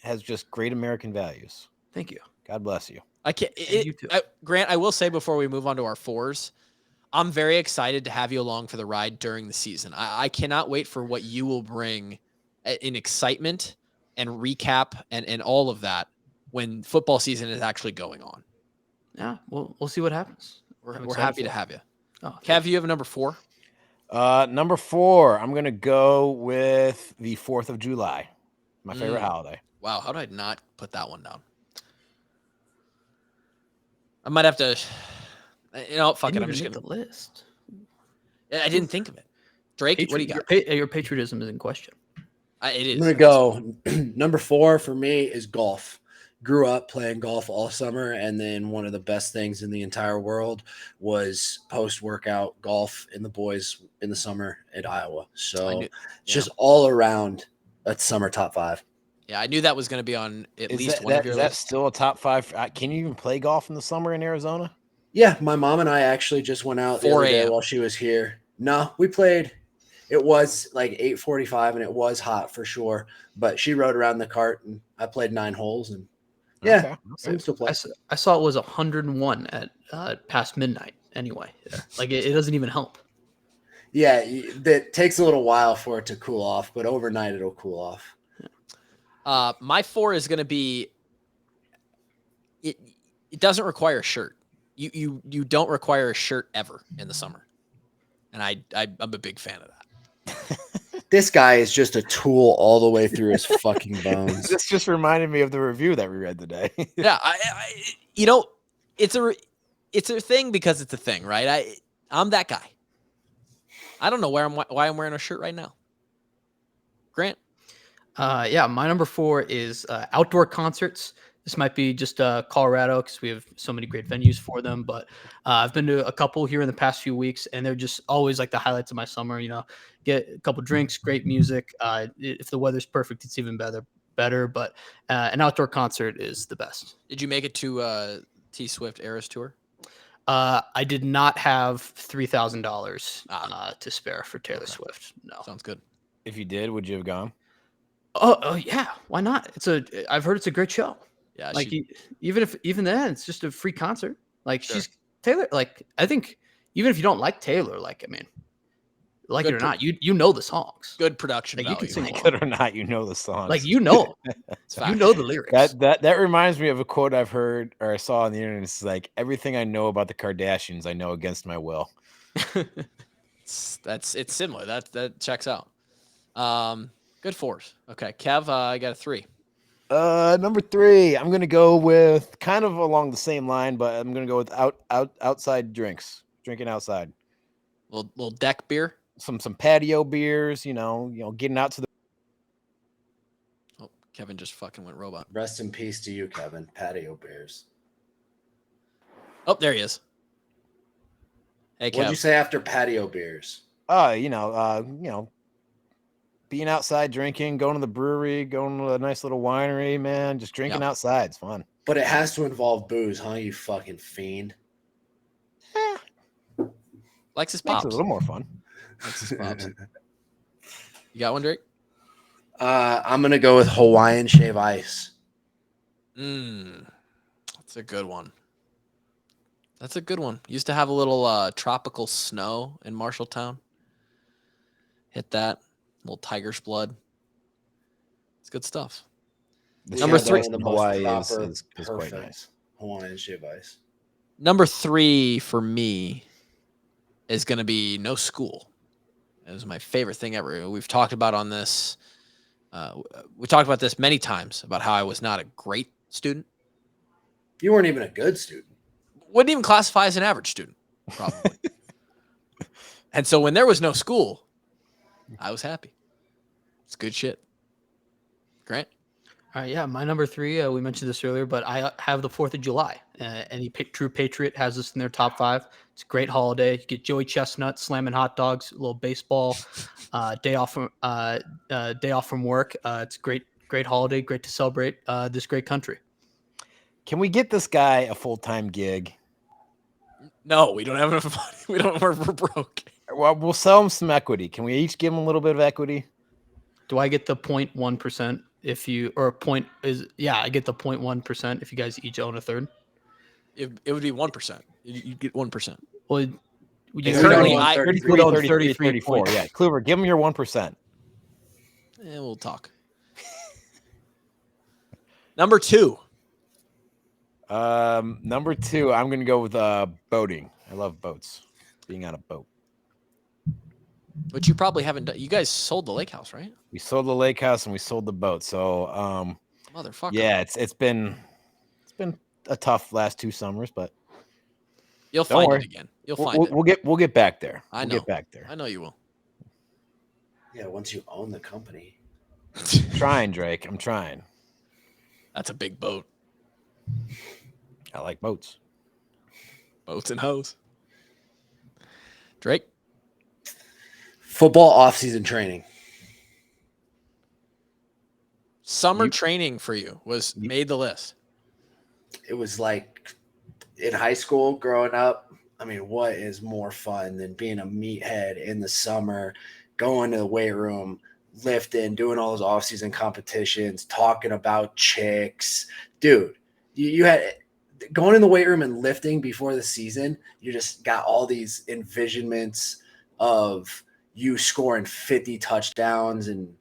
Speaker 3: has just great American values.
Speaker 4: Thank you.
Speaker 3: God bless you.
Speaker 2: I can't.
Speaker 4: You too.
Speaker 2: Grant, I will say before we move on to our 4s, I'm very excited to have you along for the ride during the season. I cannot wait for what you will bring in excitement and recap and all of that when football season is actually going on.
Speaker 4: Yeah, we'll see what happens.
Speaker 2: We're happy to have you.
Speaker 4: Oh,
Speaker 2: Cav, you have a number 4?
Speaker 3: Number 4, I'm going to go with the 4th of July, my favorite holiday.
Speaker 2: Wow, how did I not put that one down? I might have to, fuck it. I'm just going to.
Speaker 4: the list.
Speaker 2: I didn't think of it. Drake, what do you got?
Speaker 4: Your patriotism is in question.
Speaker 2: It is.
Speaker 1: I'm gonna go. Number 4 for me is golf. Grew up playing golf all summer, and then one of the best things in the entire world was post-workout golf in the boys in the summer at Iowa. So it's just all around a summer top 5.
Speaker 2: Yeah, I knew that was going to be on at least one of your
Speaker 3: Is that
Speaker 2: lists.
Speaker 3: still a top 5? Can you even play golf in the summer in Arizona?
Speaker 1: Yeah, my mom and I actually just went out the
Speaker 2: 4
Speaker 1: other day
Speaker 2: a.m.
Speaker 1: while she was here. No, we played. It was like 8:45, and it was hot for sure. But she rode around the cart, and I played 9 holes, and yeah, I'm still playing.
Speaker 4: I saw it was 101 at past midnight. Anyway, like it doesn't even help.
Speaker 1: Yeah, that takes a little while for it to cool off, but overnight it'll cool off.
Speaker 2: My 4 is going to be. It doesn't require a shirt. You don't require a shirt ever in the summer, and I'm a big fan of that.
Speaker 1: This guy is just a tool all the way through his fucking bones.
Speaker 3: This just reminded me of the review that we read today.
Speaker 2: Yeah, it's a thing because it's a thing, right? I'm that guy. I don't know why I'm wearing a shirt right now. Grant?
Speaker 4: Yeah, my number 4 is outdoor concerts. This might be just Colorado because we have so many great venues for them. But I've been to a couple here in the past few weeks, and they're just always like the highlights of my summer. Get a couple drinks, great music. If the weather's perfect, it's even better. But an outdoor concert is the best.
Speaker 2: Did you make it to T Swift Eras Tour?
Speaker 4: I did not have $3,000 to spare for Taylor Swift. No.
Speaker 2: Sounds good.
Speaker 3: If you did, would you have gone?
Speaker 4: Oh yeah, why not? I've heard it's a great show.
Speaker 2: Yeah,
Speaker 4: like even then, it's just a free concert. Like
Speaker 2: Sure.
Speaker 4: she's Taylor. Like I think even if you don't like Taylor, like I mean, like
Speaker 2: Good
Speaker 4: it or not, you know the songs.
Speaker 2: good production
Speaker 4: Like, you
Speaker 2: value.
Speaker 4: can sing
Speaker 3: Good or not, you know the songs.
Speaker 4: Like you know
Speaker 2: fact.
Speaker 4: the lyrics.
Speaker 3: That reminds me of a quote I've heard or I saw on the internet. It's like everything I know about the Kardashians, I know against my will.
Speaker 2: It's similar. That checks out. Good 4s. Okay, Kev, I got a 3.
Speaker 3: Number 3, I'm gonna go with kind of along the same line, but I'm gonna go with outside drinks, drinking outside.
Speaker 2: Little deck beer.
Speaker 3: Some patio beers, getting out to the.
Speaker 2: Oh, Kevin just fucking went robot.
Speaker 1: Rest in peace to you, Kevin. Patio bears.
Speaker 2: Oh, there he is. Hey, Kev.
Speaker 1: What'd you say after patio beers?
Speaker 3: Being outside drinking, going to the brewery, going to a nice little winery, man, just drinking outside. It's fun.
Speaker 1: But it has to involve booze, huh? You fucking fiend.
Speaker 2: Likes his
Speaker 3: Makes
Speaker 2: pops.
Speaker 3: it a little more fun.
Speaker 2: Likes his pops. You got one, Drake?
Speaker 1: I'm gonna go with Hawaiian shave ice.
Speaker 2: That's a good one. That's a good one. Used to have a little tropical snow in Marshalltown. Hit that. Little tiger's blood. It's good stuff.
Speaker 3: The
Speaker 2: Number
Speaker 3: shave
Speaker 2: three-
Speaker 3: ice
Speaker 1: the
Speaker 3: in
Speaker 1: most
Speaker 3: Hawaii
Speaker 1: proper,
Speaker 3: is quite
Speaker 1: perfect
Speaker 3: nice.
Speaker 1: Hawaiian shave ice.
Speaker 2: Number 3 for me is going to be no school. It was my favorite thing ever. We've talked about on this. We talked about this many times about how I was not a great student.
Speaker 1: You weren't even a good student.
Speaker 2: Wouldn't even classify as an average student, probably. And so when there was no school, I was happy. It's good shit. Grant?
Speaker 4: All right, yeah, my number 3. We mentioned this earlier, but I have the 4th of July. Any true patriot has this in their top 5. It's a great holiday. You get Joey Chestnut slamming hot dogs, a little baseball, day off from work. It's a great holiday. Great to celebrate this great country.
Speaker 3: Can we get this guy a full-time gig?
Speaker 2: No, we don't have enough money. We're broke.
Speaker 3: Well, we'll sell him some equity. Can we each give him a little bit of equity?
Speaker 4: Do I get the 0.1% if you, or I get the 0.1% if you guys each own a third?
Speaker 2: It would be 1%. You get 1%.
Speaker 4: Well,
Speaker 2: Currently,
Speaker 1: own
Speaker 2: I
Speaker 1: 33,
Speaker 3: 34. Yeah, Kluver, give him your 1%.
Speaker 2: we'll talk. Number 2.
Speaker 3: Number 2, I'm gonna go with boating. I love boats. Being on a boat.
Speaker 2: Which you probably haven't done. You guys sold the lake house, right?
Speaker 3: We sold the lake house and we sold the boat. So
Speaker 2: Motherfucker.
Speaker 3: yeah, it's been a tough last 2 summers, but
Speaker 2: You'll
Speaker 3: don't
Speaker 2: find
Speaker 3: worry.
Speaker 2: it again. You'll find it.
Speaker 3: We'll get back there.
Speaker 2: I
Speaker 3: We'll
Speaker 2: know.
Speaker 3: get back there.
Speaker 2: I know you will.
Speaker 1: Yeah, once you own the company.
Speaker 3: I'm trying, Drake. I'm trying.
Speaker 2: That's a big boat.
Speaker 3: I like boats.
Speaker 2: Boats and hoes. Drake?
Speaker 1: Football off-season training.
Speaker 2: Summer training for you made the list.
Speaker 1: It was like in high school growing up. I mean, what is more fun than being a meathead in the summer, going to the weight room, lifting, doing all those off-season competitions, talking about chicks. Dude, you had going in the weight room and lifting before the season. You just got all these envisionments of you scoring 50 touchdowns and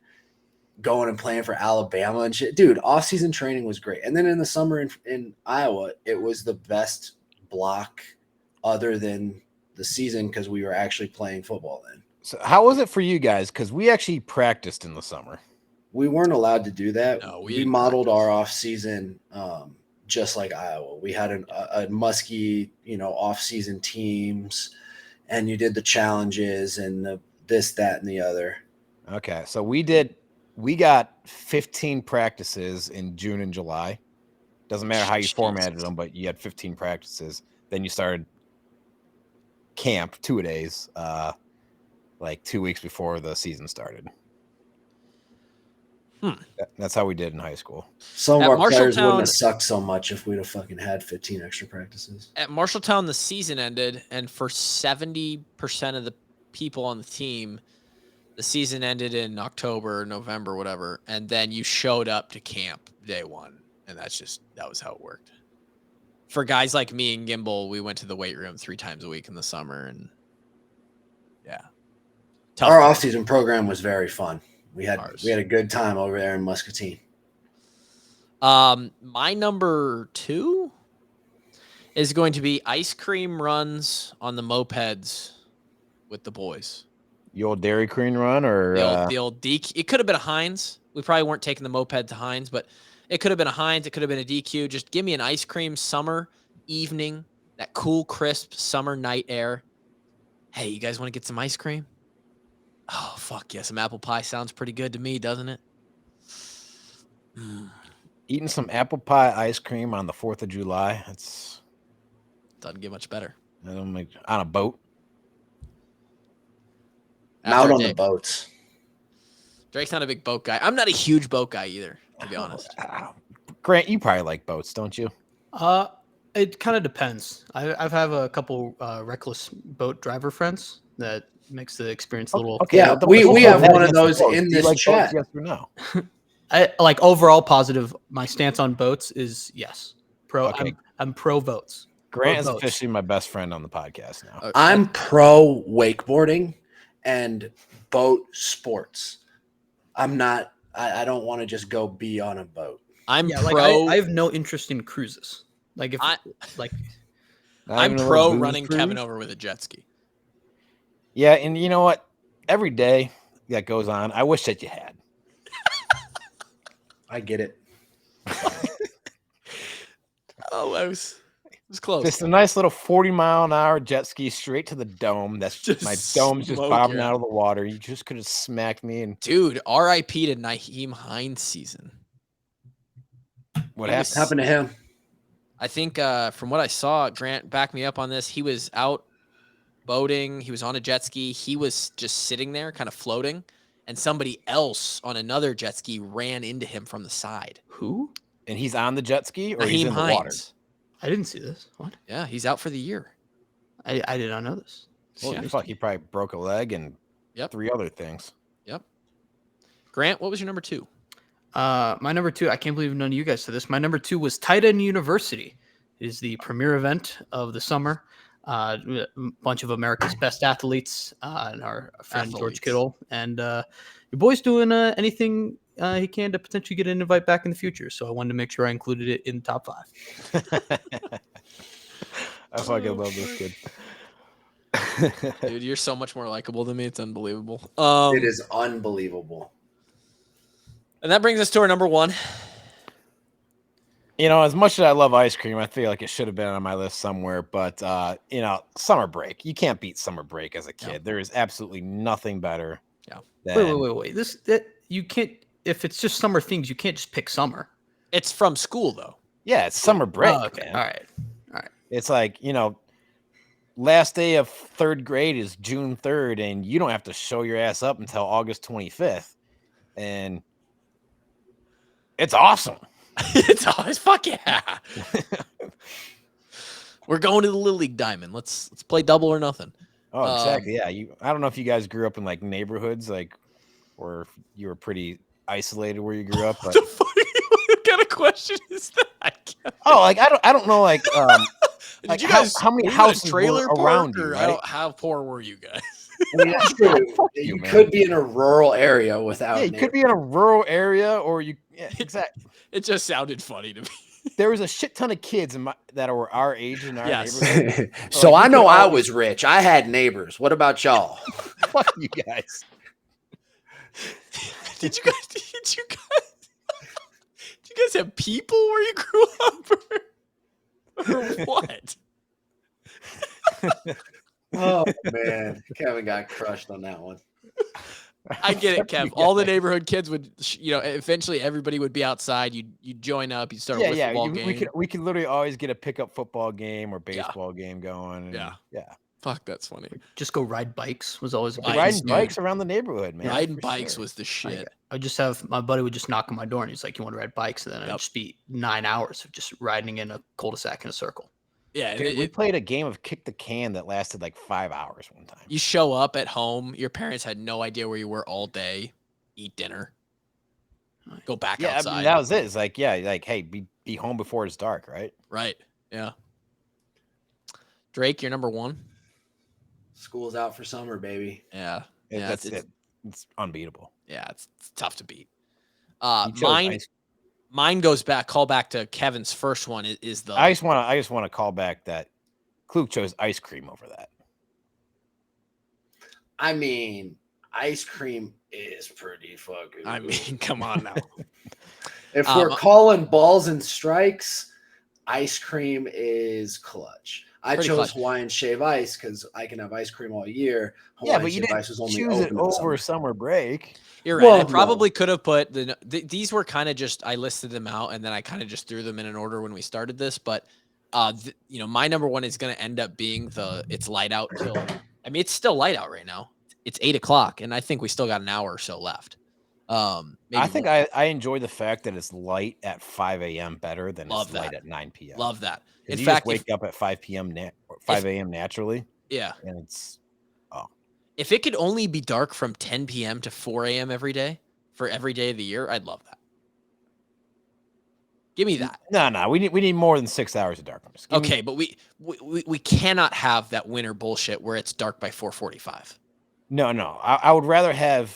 Speaker 1: going and playing for Alabama and shit. Dude, off-season training was great. And then in the summer in Iowa, it was the best block other than the season because we were actually playing football then.
Speaker 3: So how was it for you guys? Because we actually practiced in the summer.
Speaker 1: We weren't allowed to do that.
Speaker 2: No,
Speaker 1: we
Speaker 2: didn't
Speaker 1: modeled
Speaker 2: practice.
Speaker 1: our off-season just like Iowa. We had a musky, off-season teams, and you did the challenges and the this, that, and the other.
Speaker 3: Okay, so we got 15 practices in June and July. Doesn't matter how you formatted them, but you had 15 practices. Then you started camp 2 days, like 2 weeks before the season started. That's how we did in high school.
Speaker 1: Some
Speaker 2: At
Speaker 1: of our players wouldn't
Speaker 2: Marshalltown-
Speaker 1: have sucked so much if we'd have fucking had 15 extra practices.
Speaker 2: At Marshalltown, the season ended, and for 70% of the people on the team, the season ended in October, November, whatever, and then you showed up to camp day 1, and that was how it worked. For guys like me and Gimbal, we went to the weight room 3 times a week in the summer, and yeah. Tough
Speaker 1: Our
Speaker 2: time.
Speaker 1: off-season program was very fun. We had a good time over there in Muscatine.
Speaker 2: My number 2 is going to be ice cream runs on the mopeds with the boys.
Speaker 3: The old Dairy Queen run, or
Speaker 2: The old DQ. It could have been a Heinz. We probably weren't taking the moped to Heinz, but it could have been a Heinz. It could have been a DQ. Just give me an ice cream summer evening, that cool, crisp summer night air. Hey, you guys want to get some ice cream? Oh, fuck yeah. Some apple pie sounds pretty good to me, doesn't it?
Speaker 3: eating some apple pie ice cream on the 4th of July.
Speaker 2: Doesn't get much better.
Speaker 3: On a boat.
Speaker 1: Out on the boats.
Speaker 2: Drake's not a big boat guy. I'm not a huge boat guy either, to be honest.
Speaker 3: Grant, you probably like boats, don't you?
Speaker 4: It kind of depends. I've have a couple reckless boat driver friends that makes the experience a little.
Speaker 1: Yeah, we have one of those in this chat.
Speaker 3: Yes or no?
Speaker 4: I like overall positive. My stance on boats is yes. Pro.
Speaker 3: Okay.
Speaker 4: I'm pro boats.
Speaker 3: Grant is
Speaker 4: boats.
Speaker 3: officially my best friend on the podcast now.
Speaker 1: I'm pro wakeboarding and boat sports. I'm not. I don't want to just go be on a boat.
Speaker 2: I'm pro.
Speaker 4: Like I have no interest in cruises. Like if
Speaker 2: I'm pro running Kevin over with a jet ski.
Speaker 3: Yeah, and you know what? Every day that goes on, I wish that you had.
Speaker 1: I get it.
Speaker 2: Oh, it was close.
Speaker 3: Just a nice little 40-mile-an-hour jet ski straight to the dome. That's
Speaker 2: Just
Speaker 3: my dome's just
Speaker 2: smoke
Speaker 3: bobbing
Speaker 2: you.
Speaker 3: out of the water. You just could have smacked me. And
Speaker 2: Dude, R.I.P. to Naheem Hines' season.
Speaker 3: what
Speaker 2: He was-
Speaker 3: happened?
Speaker 1: Happened to him.
Speaker 2: I think from what I saw, Grant, back me up on this. He was out boating. He was on a jet ski. He was just sitting there kind of floating, and somebody else on another jet ski ran into him from the side.
Speaker 4: who?
Speaker 3: And he's on the jet ski or he's
Speaker 2: Naheem
Speaker 3: in the water?
Speaker 2: Hines.
Speaker 4: I didn't see this. What?
Speaker 2: Yeah, he's out for the year.
Speaker 4: I did not know this.
Speaker 3: Holy
Speaker 2: Yeah.
Speaker 3: fuck, he probably broke a leg and
Speaker 2: Yep.
Speaker 3: 3 other things.
Speaker 2: Grant, what was your number 2?
Speaker 4: My number 2, I can't believe none of you guys said this. My number 2 was Tight End University. It is the premier event of the summer. A bunch of America's best athletes and our friend George
Speaker 2: Athletes.
Speaker 4: Kittle. And your boy's doing anything he can to potentially get an invite back in the future. So I wanted to make sure I included it in the top 5.
Speaker 3: I fucking love this kid.
Speaker 2: Dude, you're so much more likable than me. It's unbelievable.
Speaker 1: It is unbelievable.
Speaker 2: And that brings us to our number 1.
Speaker 3: You know, as much as I love ice cream, I feel like it should have been on my list somewhere. But, you know, summer break. You can't beat summer break as a kid.
Speaker 2: No.
Speaker 3: There is absolutely nothing better.
Speaker 2: Yeah.
Speaker 3: Than,
Speaker 4: Wait. You can't, if it's just summer things, you can't just pick summer.
Speaker 2: It's from school, though.
Speaker 3: Yeah, it's summer break.
Speaker 4: Oh, okay.
Speaker 3: Man.
Speaker 4: All right.
Speaker 3: It's like, you know, last day of 3rd grade is June 3rd, and you don't have to show your ass up until August 25th. And it's awesome.
Speaker 2: It's always fuck yeah. We're going to the Little League Diamond. Let's play double or nothing.
Speaker 3: Oh, exactly. Yeah. I don't know if you guys grew up in like neighborhoods, like, or if you were pretty isolated where you grew up. But
Speaker 2: What the fuck? What kind of question is that?
Speaker 3: oh, like I don't know, like
Speaker 2: Did
Speaker 3: like
Speaker 2: you guys
Speaker 3: how many
Speaker 2: were you in a
Speaker 3: houses
Speaker 2: trailer
Speaker 3: were
Speaker 2: park,
Speaker 3: around you,
Speaker 2: or
Speaker 3: right?
Speaker 2: how poor were you guys?
Speaker 1: I mean, it's true.
Speaker 3: Fuck
Speaker 1: You
Speaker 3: man.
Speaker 1: could be in a rural area without.
Speaker 3: Yeah, you could be in a rural area, or you. Yeah, exactly.
Speaker 2: It just sounded funny to me.
Speaker 3: There was a shit ton of kids that were our age in our
Speaker 2: Yes.
Speaker 3: neighborhood.
Speaker 1: So
Speaker 3: Like,
Speaker 1: I
Speaker 3: you
Speaker 1: know
Speaker 3: could
Speaker 1: I
Speaker 3: always-
Speaker 1: was rich. I had neighbors. What about y'all?
Speaker 3: Fuck you guys.
Speaker 2: Did you guys have people where you grew up, or what?
Speaker 1: Oh man, Kevin got crushed on that one.
Speaker 2: I get it, Kev.
Speaker 3: You
Speaker 2: All the
Speaker 3: guys.
Speaker 2: neighborhood kids would, eventually everybody would be outside. You'd join up. You'd start a
Speaker 3: Yeah,
Speaker 2: football
Speaker 3: yeah.
Speaker 2: game.
Speaker 3: We could literally always get a pickup football game or baseball game going. And,
Speaker 2: Yeah.
Speaker 3: yeah.
Speaker 2: Fuck, that's funny.
Speaker 4: Just go ride bikes was always a big
Speaker 2: Bikes,
Speaker 3: Riding
Speaker 2: dude.
Speaker 3: bikes around the neighborhood, man.
Speaker 2: Riding
Speaker 3: for
Speaker 2: bikes
Speaker 3: sure.
Speaker 2: was the shit.
Speaker 4: I just have my buddy would just knock on my door and he's like, "You want to ride bikes?" And then I'd
Speaker 2: Yep.
Speaker 4: just be 9 hours of just riding in a cul-de-sac in a circle.
Speaker 2: Yeah,
Speaker 3: Dude, we played a game of kick the can that lasted like 5 hours one time.
Speaker 2: you show up at home. Your parents had no idea where you were all day. Eat dinner. Go back
Speaker 3: Yeah,
Speaker 2: outside.
Speaker 3: I mean, that was it. It's like, yeah, like, hey, be home before it's dark, right?
Speaker 2: Right. Yeah. Drake, you're number 1.
Speaker 1: School's out for summer, baby.
Speaker 2: Yeah.
Speaker 3: And
Speaker 2: Yeah,
Speaker 3: that's
Speaker 2: it's-
Speaker 3: it. It's unbeatable.
Speaker 2: Yeah, it's tough to beat.
Speaker 3: You chose
Speaker 2: Mine goes back. Call back to Kevin's first one. Is the
Speaker 3: I just want to call back that Klug chose ice cream over that.
Speaker 1: I mean, ice cream is pretty fucking.
Speaker 2: I
Speaker 1: good.
Speaker 2: mean, come on now.
Speaker 1: If we're calling balls and strikes, ice cream is clutch. I
Speaker 2: Pretty
Speaker 1: chose
Speaker 2: clutch.
Speaker 1: Hawaiian shave ice because I can have ice cream all year.
Speaker 3: Yeah,
Speaker 1: Hawaiian
Speaker 3: but you
Speaker 1: shave
Speaker 3: didn't
Speaker 1: ice was only
Speaker 3: choose it
Speaker 1: open in
Speaker 3: over
Speaker 1: summer.
Speaker 3: summer break.
Speaker 2: You're right. I
Speaker 1: Well,
Speaker 2: probably could have put these were kind of just I listed them out and then I kind of just threw them in an order when we started this. But my number 1 is going to end up being it's light out till. I mean, it's still light out right now. It's 8:00, and I think we still got an hour or so left. Maybe
Speaker 3: I think I enjoy the fact that it's light at 5 a.m. better than
Speaker 2: Love
Speaker 3: it's light
Speaker 2: that.
Speaker 3: at 9 p.m.
Speaker 2: love that. In
Speaker 3: Because you
Speaker 2: fact,
Speaker 3: just wake up at 5 p.m. Or 5 a.m. naturally,
Speaker 2: yeah,
Speaker 3: and it's
Speaker 2: if it could only be dark from 10 p.m. to 4 a.m. every day for every day of the year, I'd love that. Give me that.
Speaker 3: no. We need more than 6 hours of darkness.
Speaker 2: Okay, but we cannot have that winter bullshit where it's dark by 4:45.
Speaker 3: No. I would rather have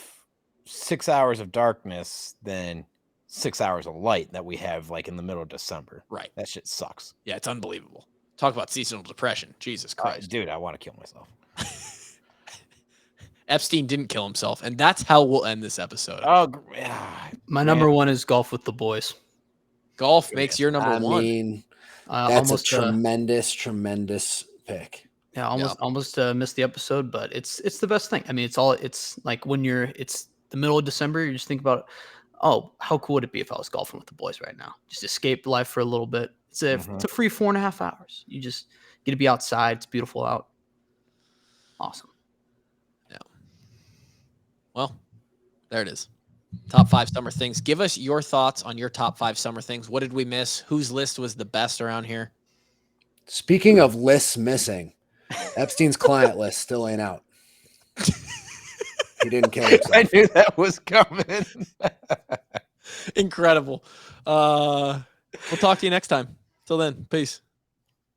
Speaker 3: 6 hours of darkness than 6 hours of light that we have like in the middle of December.
Speaker 2: Right.
Speaker 3: That shit sucks.
Speaker 2: Yeah, it's unbelievable. Talk about seasonal depression. Jesus Christ.
Speaker 3: Dude, I want to kill myself.
Speaker 2: Epstein didn't kill himself, and that's how we'll end this episode.
Speaker 4: My number one is golf with the boys.
Speaker 2: Golf makes your number one.
Speaker 1: I mean, that's a tremendous pick.
Speaker 4: Yeah, almost missed the episode, but it's the best thing. I mean, it's like when it's the middle of December, you just think about, oh, how cool would it be if I was golfing with the boys right now? Just escape life for a little bit. It's a free 4.5 hours. You just get to be outside. It's beautiful out. Awesome.
Speaker 2: Yeah. Well, there it is. Top 5 summer things. Give us your thoughts on your top 5 summer things. What did we miss? Whose list was the best around here?
Speaker 1: Speaking of lists missing, Epstein's client list still ain't out. He didn't kill himself.
Speaker 3: I knew that was coming.
Speaker 2: Incredible. We'll talk to you next time. Till then, peace.